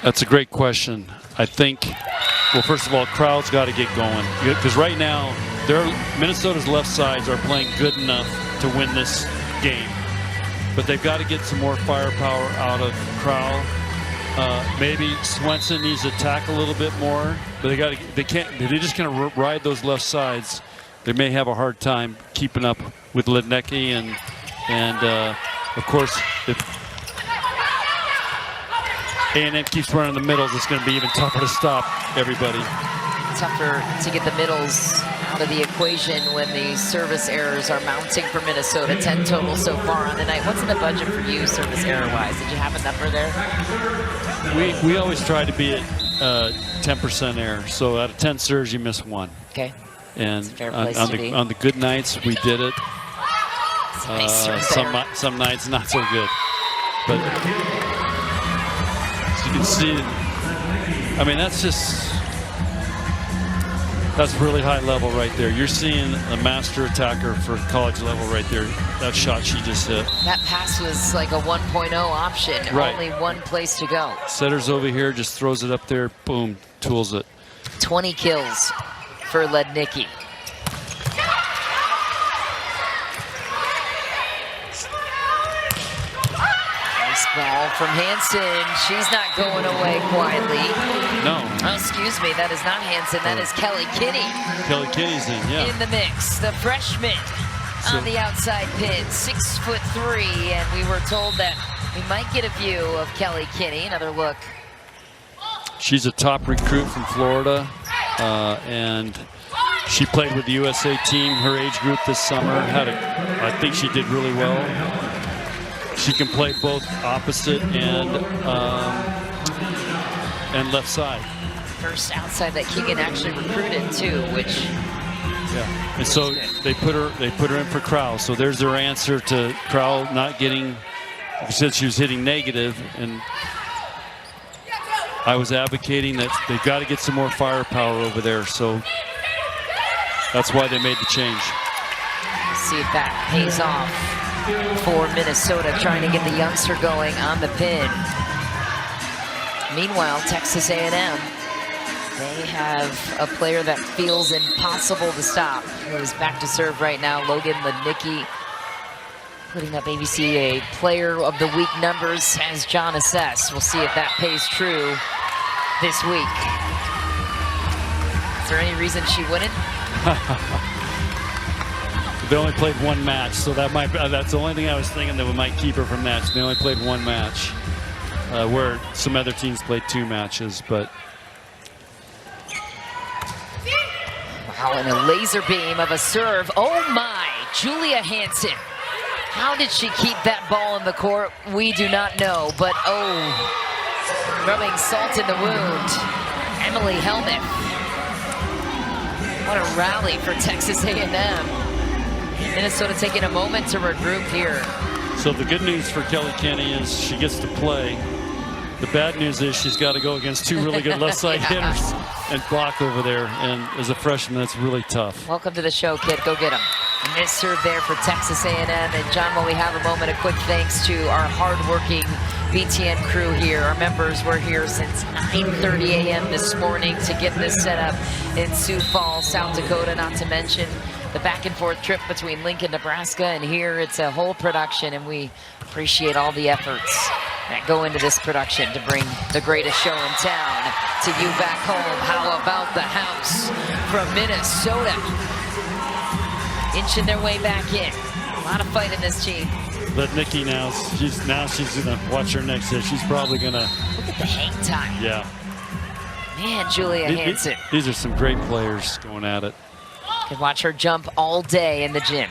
That's a great question. I think, well, first of all, crowd's got to get going, because right now Minnesota's left sides are playing good enough to win this game, but they've got to get some more firepower out of Crowell. Maybe Swenson needs to attack a little bit more, but they're just going to ride those left sides. They may have a hard time keeping up with Lednicki, and of course, if A&M keeps running the middles, it's going to be even tougher to stop everybody. Tougher to get the middles out of the equation when the service errors are mounting for Minnesota. 10 total so far on the night. What's in the budget for you, service error-wise? Did you have a number there? We always try to be at 10% error. So out of 10 serves, you miss 1. Okay. And on the good nights, we did it. Some nights not so good. But as you can see, I mean, that's really high level right there. You're seeing a master attacker for college level right there. That shot she just hit. That pass was like a 1.0 option. Right. Only one place to go. Setter's over here, just throws it up there, boom, tools it. 20 kills for Lednicki. Nice ball from Hansen. She's not going away quietly. No. Oh, excuse me, that is not Hansen, that is Kelly Kinney. Kelly Kinney's in, yeah. In the mix, the freshman on the outside pin, 6'3", and we were told that we might get a view of Kelly Kinney. Another look. She's a top recruit from Florida, and she played with the USA team, her age group this summer. I think she did really well. She can play both opposite and left side. First outside that Keegan actually recruited too, which. Yeah, and so they put her in for Crowell. So there's their answer to Crowell not getting. Like I said, she was hitting negative, and I was advocating that they've got to get some more firepower over there. So that's why they made the change. See if that pays off for Minnesota, trying to get the youngster going on the pin. Meanwhile, Texas A&M, they have a player that feels impossible to stop, who is back to serve right now, Logan Lednicki, putting up AVCA Player of the Week numbers as John assessed. We'll see if that pays true this week. Is there any reason she wouldn't? They only played one match, so that's the only thing I was thinking that we might keep her from that. They only played one match, where some other teams played 2 matches, but. Wow, and a laser beam of a serve. Oh my, Julia Hansen. How did she keep that ball in the court? We do not know, but oh, rubbing salt in the wound. Emily Helmuth. What a rally for Texas A&M. Minnesota taking a moment to regroup here. So the good news for Kelly Kinney is she gets to play. The bad news is she's got to go against 2 really good left side hitters and block over there. And as a freshman, that's really tough. Welcome to the show, kid. Go get them. Nice serve there for Texas A&M. And John, while we have a moment, a quick thanks to our hardworking BTN crew here. Our members were here since 9:30 a.m. this morning to get this set up in Sioux Falls, South Dakota, not to mention the back and forth trip between Lincoln, Nebraska, and here. It's a whole production, and we appreciate all the efforts that go into this production to bring the greatest show in town to you back home. How about the house from Minnesota? Inching their way back in. A lot of fight in this team. Lednicki she's gonna watch her next hit. She's probably gonna look at the hang time. Yeah. Man, Julia Hansen. These are some great players going at it. Could watch her jump all day in the gym.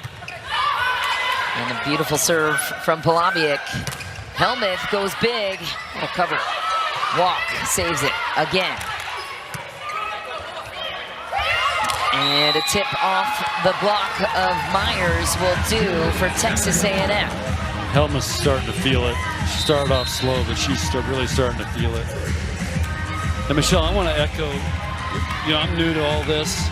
And a beautiful serve from Polabiec. Helmuth goes big. What a cover. Walk saves it again. And a tip off the block of Myers will do for Texas A&M. Helmuth's starting to feel it. She started off slow, but she's really starting to feel it. And Michelle, I want to echo, I'm new to all this.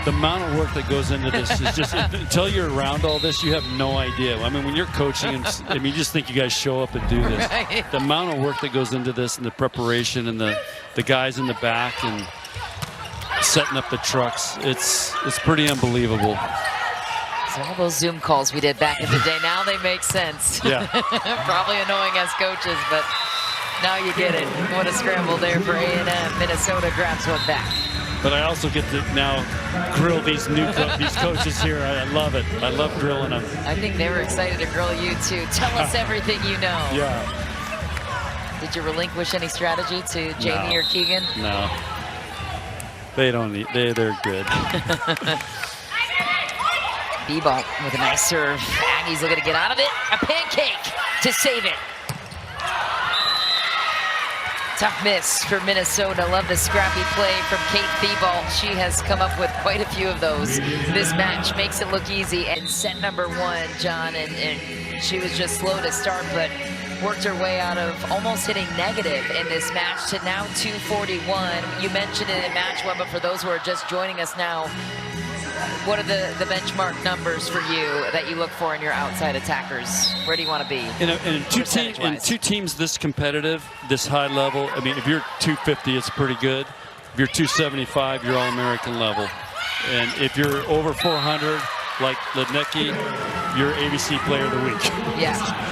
The amount of work that goes into this is just, until you're around all this, you have no idea. I mean, when you're coaching, you just think you guys show up and do this. Right. The amount of work that goes into this and the preparation and the guys in the back and setting up the trucks, it's pretty unbelievable. So all those Zoom calls we did back in the day, now they make sense. Yeah. Probably annoying as coaches, but now you get it. What a scramble there for A&M. Minnesota grabs one back. But I also get to now grill these these coaches here. I love it. I love grilling them. I think they were excited to grill you too. Tell us everything you know. Yeah. Did you relinquish any strategy to Jamie or Keegan? No. They don't need. They're good. B-ball with a nice serve. Aggies looking to get out of it. A pancake to save it. Tough miss for Minnesota. Love the scrappy play from Kate Thibault. She has come up with quite a few of those. This match makes it look easy. And set number 1, John, and she was just slow to start, but worked her way out of almost hitting negative in this match to now 241. You mentioned it in match 1, but for those who are just joining us now, what are the benchmark numbers for you that you look for in your outside attackers? Where do you want to be? In two teams this competitive, this high level, I mean, if you're 250, it's pretty good. If you're 275, you're All-American level. And if you're over 400, like Lednicki, you're ABC Player of the Week. Yeah.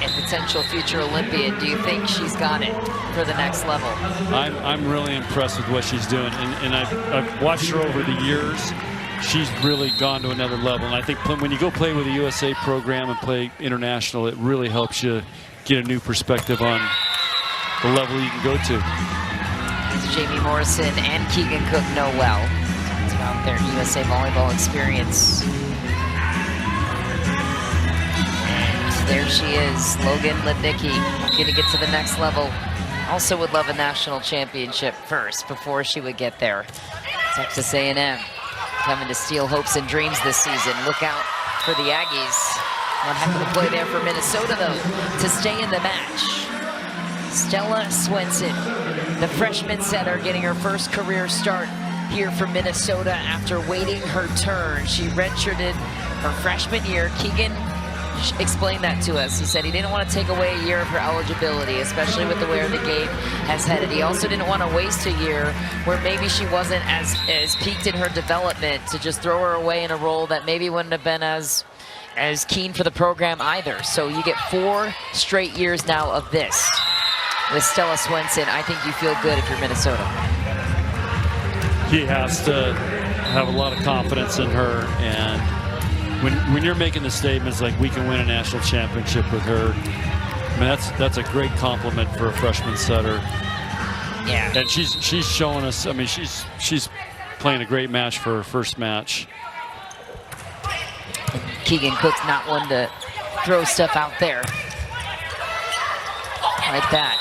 And potential future Olympian, do you think she's got it for the next level? I'm really impressed with what she's doing, and I've watched her over the years. She's really gone to another level, and I think when you go play with a USA program and play international, it really helps you get a new perspective on the level you can go to. As Jamie Morrison and Keegan Cook know well. It's about their USA Volleyball experience. There she is, Logan Lednicki, going to get to the next level. Also would love a national championship first before she would get there. Texas A&M coming to steal hopes and dreams this season. Look out for the Aggies. One heck of a play there for Minnesota, though, to stay in the match. Stella Swenson, the freshman setter, getting her first career start here for Minnesota after waiting her turn. She redshirted her freshman year. Keegan explained that to us. He said he didn't want to take away a year of her eligibility, especially with the way the game has headed. He also didn't want to waste a year where maybe she wasn't as peaked in her development to just throw her away in a role that maybe wouldn't have been as keen for the program either. So you get 4 straight years now of this. With Stella Swenson, I think you feel good if you're Minnesota. He has to have a lot of confidence in her, and when you're making the statements like we can win a national championship with her, I mean that's a great compliment for a freshman setter. Yeah. And she's showing us. I mean she's playing a great match for her first match. Keegan Cook's not one to throw stuff out there like that.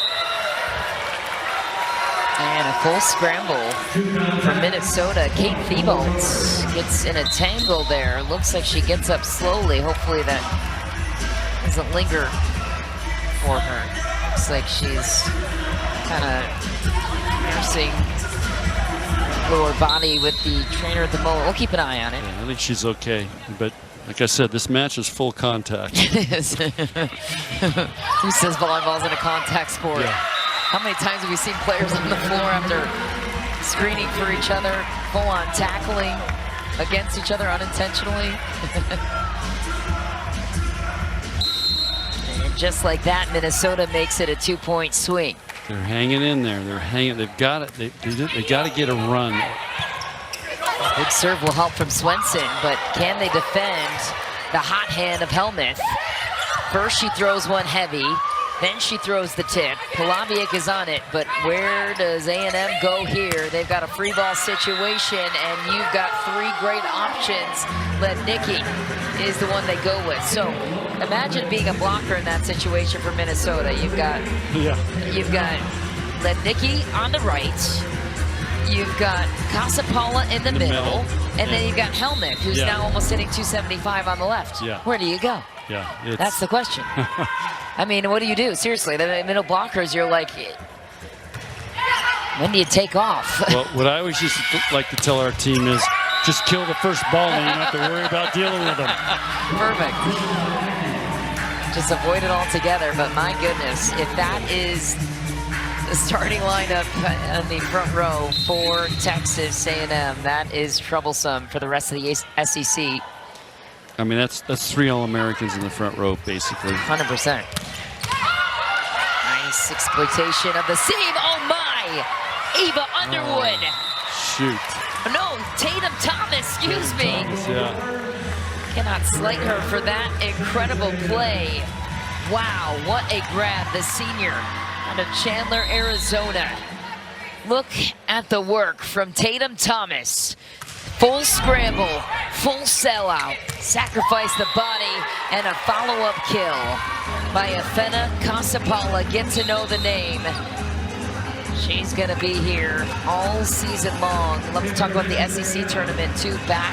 And a full scramble from Minnesota. Kate Thibault gets in a tangle there. Looks like she gets up slowly. Hopefully that doesn't linger for her. Looks like she's kind of nursing lower body with the trainer at the moment. We'll keep an eye on it. Yeah, I think she's okay. But like I said, this match is full contact. It is. Who says volleyball's in a contact sport? Yeah. How many times have we seen players on the floor after screening for each other, full-on tackling against each other unintentionally? And just like that, Minnesota makes it a 2-point swing. They're hanging in there. They're hanging. They've got it. They got to get a run. Big serve will help from Swenson, but can they defend the hot hand of Helmuth? First, she throws one heavy. Then she throws the tip. Polavic is on it, but where does A&M go here? They've got a free ball situation, and you've got 3 great options. Lednicki is the one they go with. So imagine being a blocker in that situation for Minnesota. You've got Lednicki on the right. You've got Casapala in the middle. And then you've got Helmuth, who's now almost hitting 275 on the left. Yeah. Where do you go? Yeah, that's the question. I mean, what do you do? Seriously, the middle blockers, you're like, when do you take off? Well, what I always used to like to tell our team is just kill the first ball and you don't have to worry about dealing with them. Perfect. Just avoid it altogether, but my goodness, if that is the starting lineup on the front row for Texas A&M, that is troublesome for the rest of the SEC. I mean, that's 3 All-Americans in the front row, basically. 100%. Nice exploitation of the seam. Oh my! Eva Underwood. Shoot. No, Tatum Thomas, excuse me. Yeah. Cannot slight her for that incredible play. Wow, what a grab, the senior out of Chandler, Arizona. Look at the work from Tatum Thomas. Full scramble, full sellout, sacrifice the body, and a follow-up kill by Afena Kasapala. Get to know the name. She's gonna be here all season long. Love to talk about the SEC tournament too. Back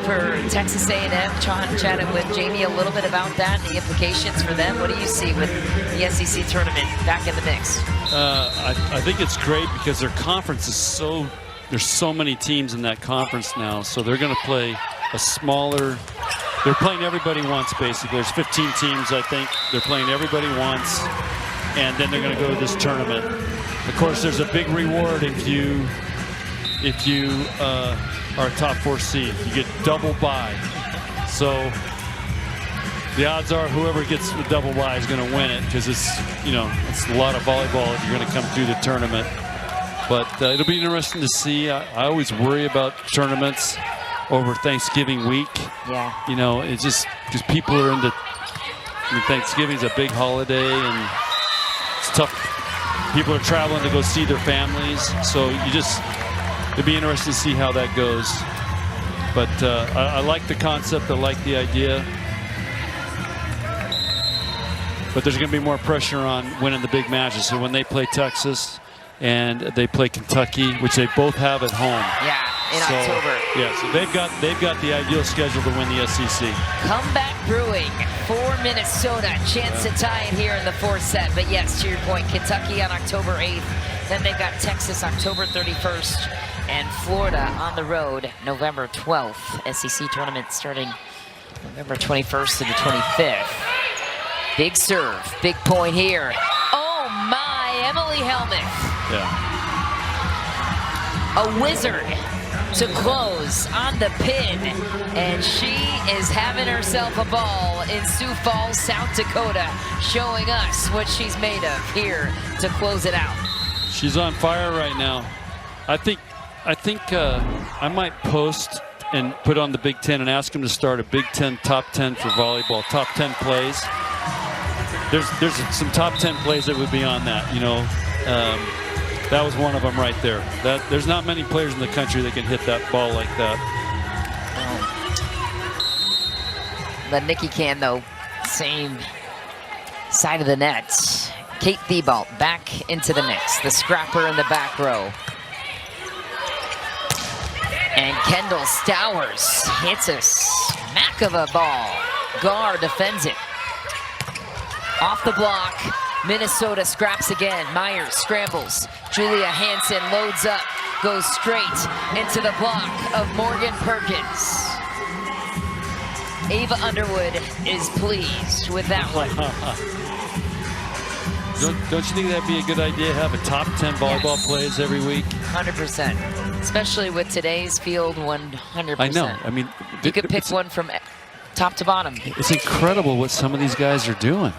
for Texas A&M. Chatted with Jamie a little bit about that and the implications for them. What do you see with the SEC tournament back in the mix? I think it's great because their conference is so, there's so many teams in that conference now, so they're going to play a smaller, they're playing everybody once basically. There's 15 teams, I think. They're playing everybody once, and then they're going to go to this tournament. Of course, there's a big reward if you are a top 4 seed. You get double bye. So the odds are whoever gets the double bye is going to win it, because it's, you know, it's a lot of volleyball if you're going to come through the tournament. But it'll be interesting to see. I always worry about tournaments over Thanksgiving week. Yeah. You know, it's just because people are into, I mean, Thanksgiving's a big holiday and it's tough. People are traveling to go see their families. So it'd be interesting to see how that goes. But I like the concept. I like the idea. But there's going to be more pressure on winning the big matches. So when they play Texas and they play Kentucky, which they both have at home. Yeah, in October. Yeah, so they've got the ideal schedule to win the SEC. Comeback brewing for Minnesota. Chance to tie it here in the 4th set. But yes, to your point, Kentucky on October 8th. Then they've got Texas October 31st. And Florida on the road November 12th. SEC tournament starting November 21st to the 25th. Big serve, big point here. Oh my, Emily Helmuth. Yeah. A wizard to close on the pin. And she is having herself a ball in Sioux Falls, South Dakota, showing us what she's made of here to close it out. She's on fire right now. I think I might post and put on the Big Ten and ask them to start a Big Ten top 10 for volleyball, top 10 plays. There's some top 10 plays that would be on that, you know. That was one of them right there. There's not many players in the country that can hit that ball like that. But Nikki can, though. Same side of the net. Kate Thibault back into the mix. The scrapper in the back row. And Kendall Stowers hits a smack of a ball. Gar defends it. Off the block, Minnesota scraps again. Myers scrambles. Julia Hansen loads up, goes straight into the block of Morgan Perkins. Ava Underwood is pleased with that one. Don't you think that'd be a good idea to have a top 10 volleyball plays every week? 100%. Especially with today's field, 100%. I know. I mean, you could pick one from top to bottom. It's incredible what some of these guys are doing.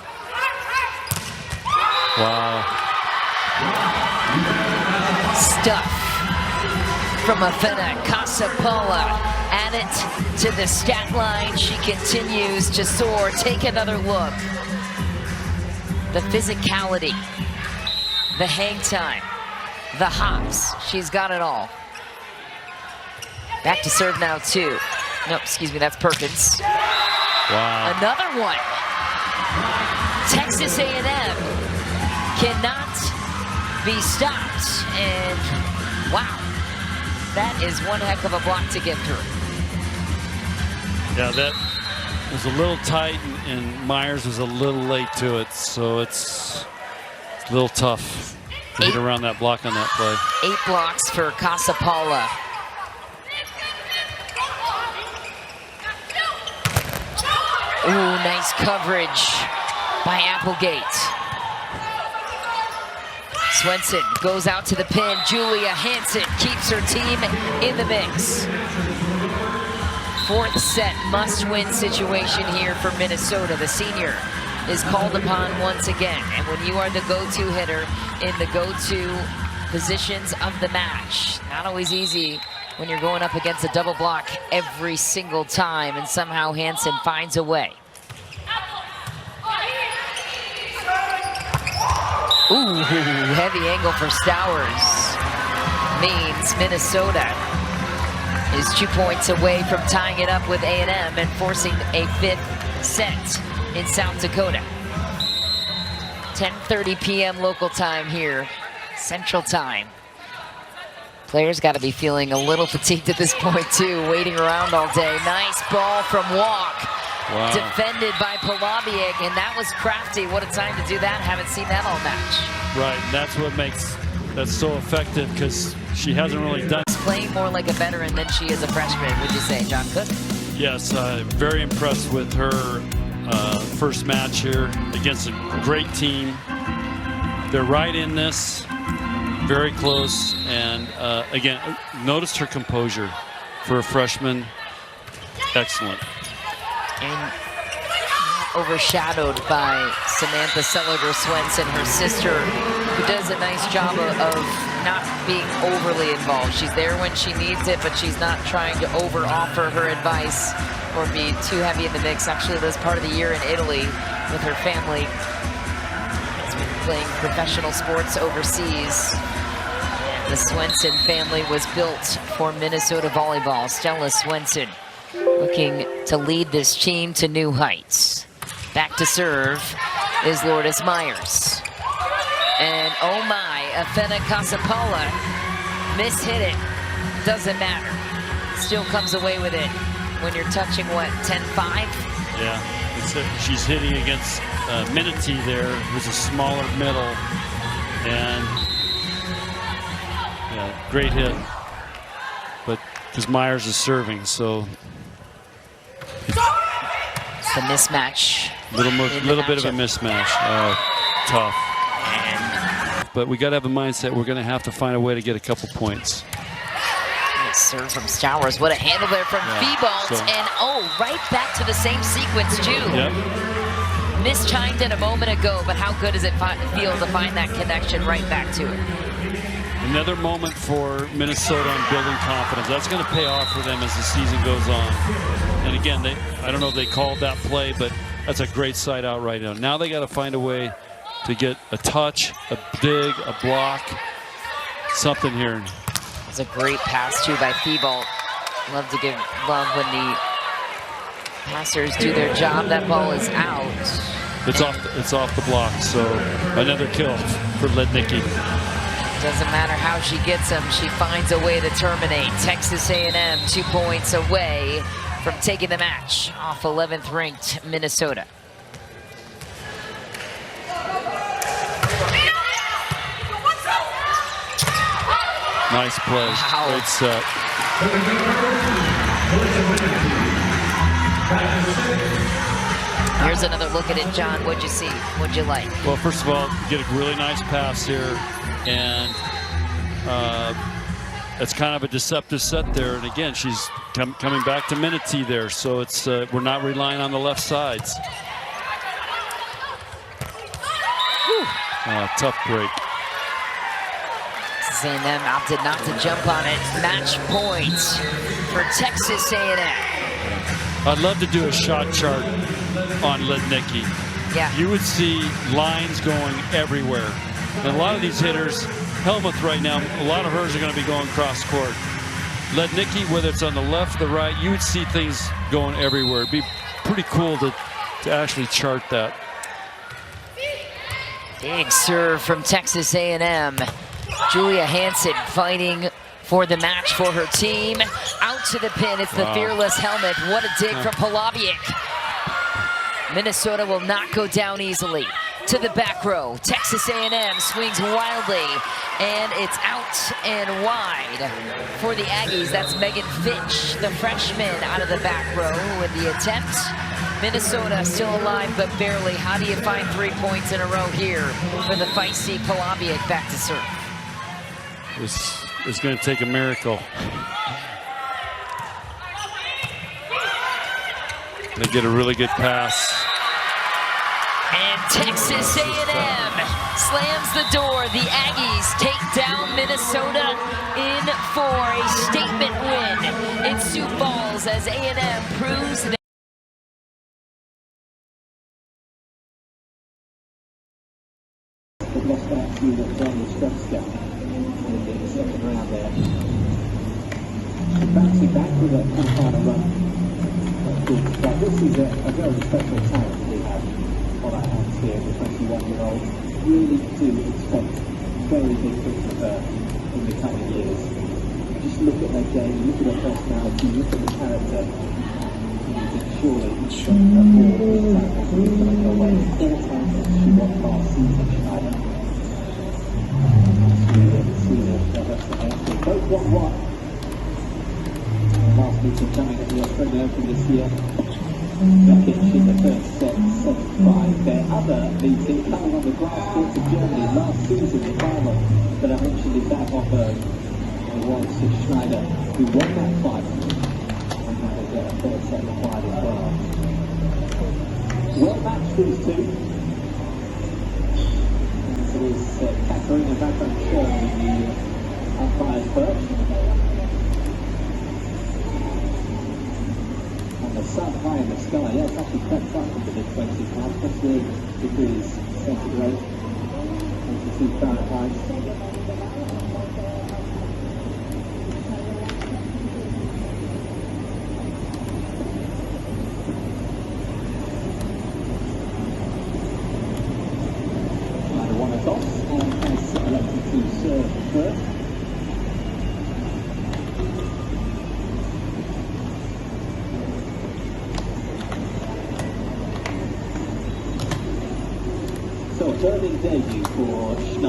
Wow. Stuff from Afena Kasapala. Add it to the stat line. She continues to soar. Take another look. The physicality, the hang time, the hops. She's got it all. Back to serve now, too. No, excuse me, that's Perkins. Wow. Another one. Texas A&M cannot be stopped. And wow, that is one heck of a block to get through. Yeah, that was a little tight, and Myers was a little late to it, so it's a little tough to get around that block on that play. 8 blocks for Kasapala. Ooh, nice coverage by Applegate. Swenson goes out to the pin. Julia Hansen keeps her team in the mix. 4th set must-win situation here for Minnesota. The senior is called upon once again. And when you are the go-to hitter in the go-to positions of the match, not always easy when you're going up against a double block every single time, and somehow Hansen finds a way. Ooh, heavy angle for Stowers. Means Minnesota is 2 points away from tying it up with A&M and forcing a 5th set in South Dakota. 10:30 p.m. local time here, Central Time. Players got to be feeling a little fatigued at this point too, waiting around all day. Nice ball from Walk. Wow. Defended by Polabiec, and that was crafty. What a time to do that. Haven't seen that all match. Right, and that's what makes that so effective, because she hasn't really done. She's playing more like a veteran than she is a freshman, would you say, John Cook? Yes, very impressed with her first match here against a great team. They're right in this, very close, and again, noticed her composure for a freshman. Excellent. And overshadowed by Samantha Seliger-Swenson, her sister, who does a nice job of not being overly involved. She's there when she needs it, but she's not trying to over-offer her advice or be too heavy in the mix. Actually, this part of the year in Italy with her family. Has been playing professional sports overseas. And the Swenson family was built for Minnesota volleyball. Stella Swenson looking to lead this team to new heights. Back to serve is Lourdes Myers. And oh my, Afena Casapala mishit it. Doesn't matter. Still comes away with it when you're touching, what, 10-5? Yeah, she's hitting against Minity there, who's a smaller middle. And yeah, great hit. But because Myers is serving, so it's the mismatch. Little bit of a mismatch. Tough. But we got to have a mindset. We're going to have to find a way to get a couple points. Nice serve from Stowers. What a handle there from Thibault. So. And oh, right back to the same sequence too. Yep. Mistimed it a moment ago, but how good does it feel to find that connection right back to it? Another moment for Minnesota on building confidence. That's going to pay off for them as the season goes on. And again, I don't know if they called that play, but that's a great side out right now. Now they got to find a way to get a touch, a dig, a block, something here. It's a great pass too by Thibault. Love to give love when the passers do their job. That ball is out. It's off the block, so another kill for Lednicki. Doesn't matter how she gets them, she finds a way to terminate. Texas A&M 2 points away from taking the match off 11th ranked Minnesota. Nice play. Wow. Great set. Here's another look at it, John. What'd you see? What'd you like? Well, first of all, you get a really nice pass here, and it's kind of a deceptive set there. And again, she's coming back to Minity there, so it's we're not relying on the left sides. Tough break. A&M opted not to jump on it. Match points for Texas A&M. I'd love to do a shot chart on Lednicki. Yeah. You would see lines going everywhere. And a lot of these hitters, Helmuth right now, a lot of hers are going to be going cross court. Lednicki, whether it's on the left, the right, you would see things going everywhere. It'd be pretty cool to actually chart that. Big serve from Texas A&M. Julia Hansen fighting for the match for her team. Out to the pin, it's the fearless Helmuth. What a dig from Polabiec. Minnesota will not go down easily. To the back row, Texas A&M swings wildly, and it's out and wide for the Aggies. That's Megan Fitch, the freshman, out of the back row with the attempt. Minnesota still alive, but barely. How do you find 3 points in a row here for the feisty Polabiec back to serve? This is going to take a miracle. They get a really good pass. And Texas A&M slams the door. The Aggies take down Minnesota in for a statement win in Sioux Falls as A&M proves that bouncing back with a final run. But this is a very special talent we have on our hands here, the 21-year-old. Really do expect very big things of her in the coming years. Just look at her game, look at her personality, look at the character. You think surely she's got a ball this time, so it's going to go away 4 times as she won last season, Schneider. Both 1-1. Last meeting coming at the Australian Open this year. Beckett in the first set, 7-5. Their other meeting coming on the grass courts of Germany last season, the final that I mentioned in that Hamburg. It was Schneider who won that final. And had a third set required as well. Well matched these two. So there's Katarina Vagrant-Schoen in the umpire's perch. And the sun high in the sky, yeah, it's actually crept up in the mid-20s now, 28 degrees centigrade, 22 Fahrenheit. Won a toss and has elected to serve first. So a turning debut for Schneider.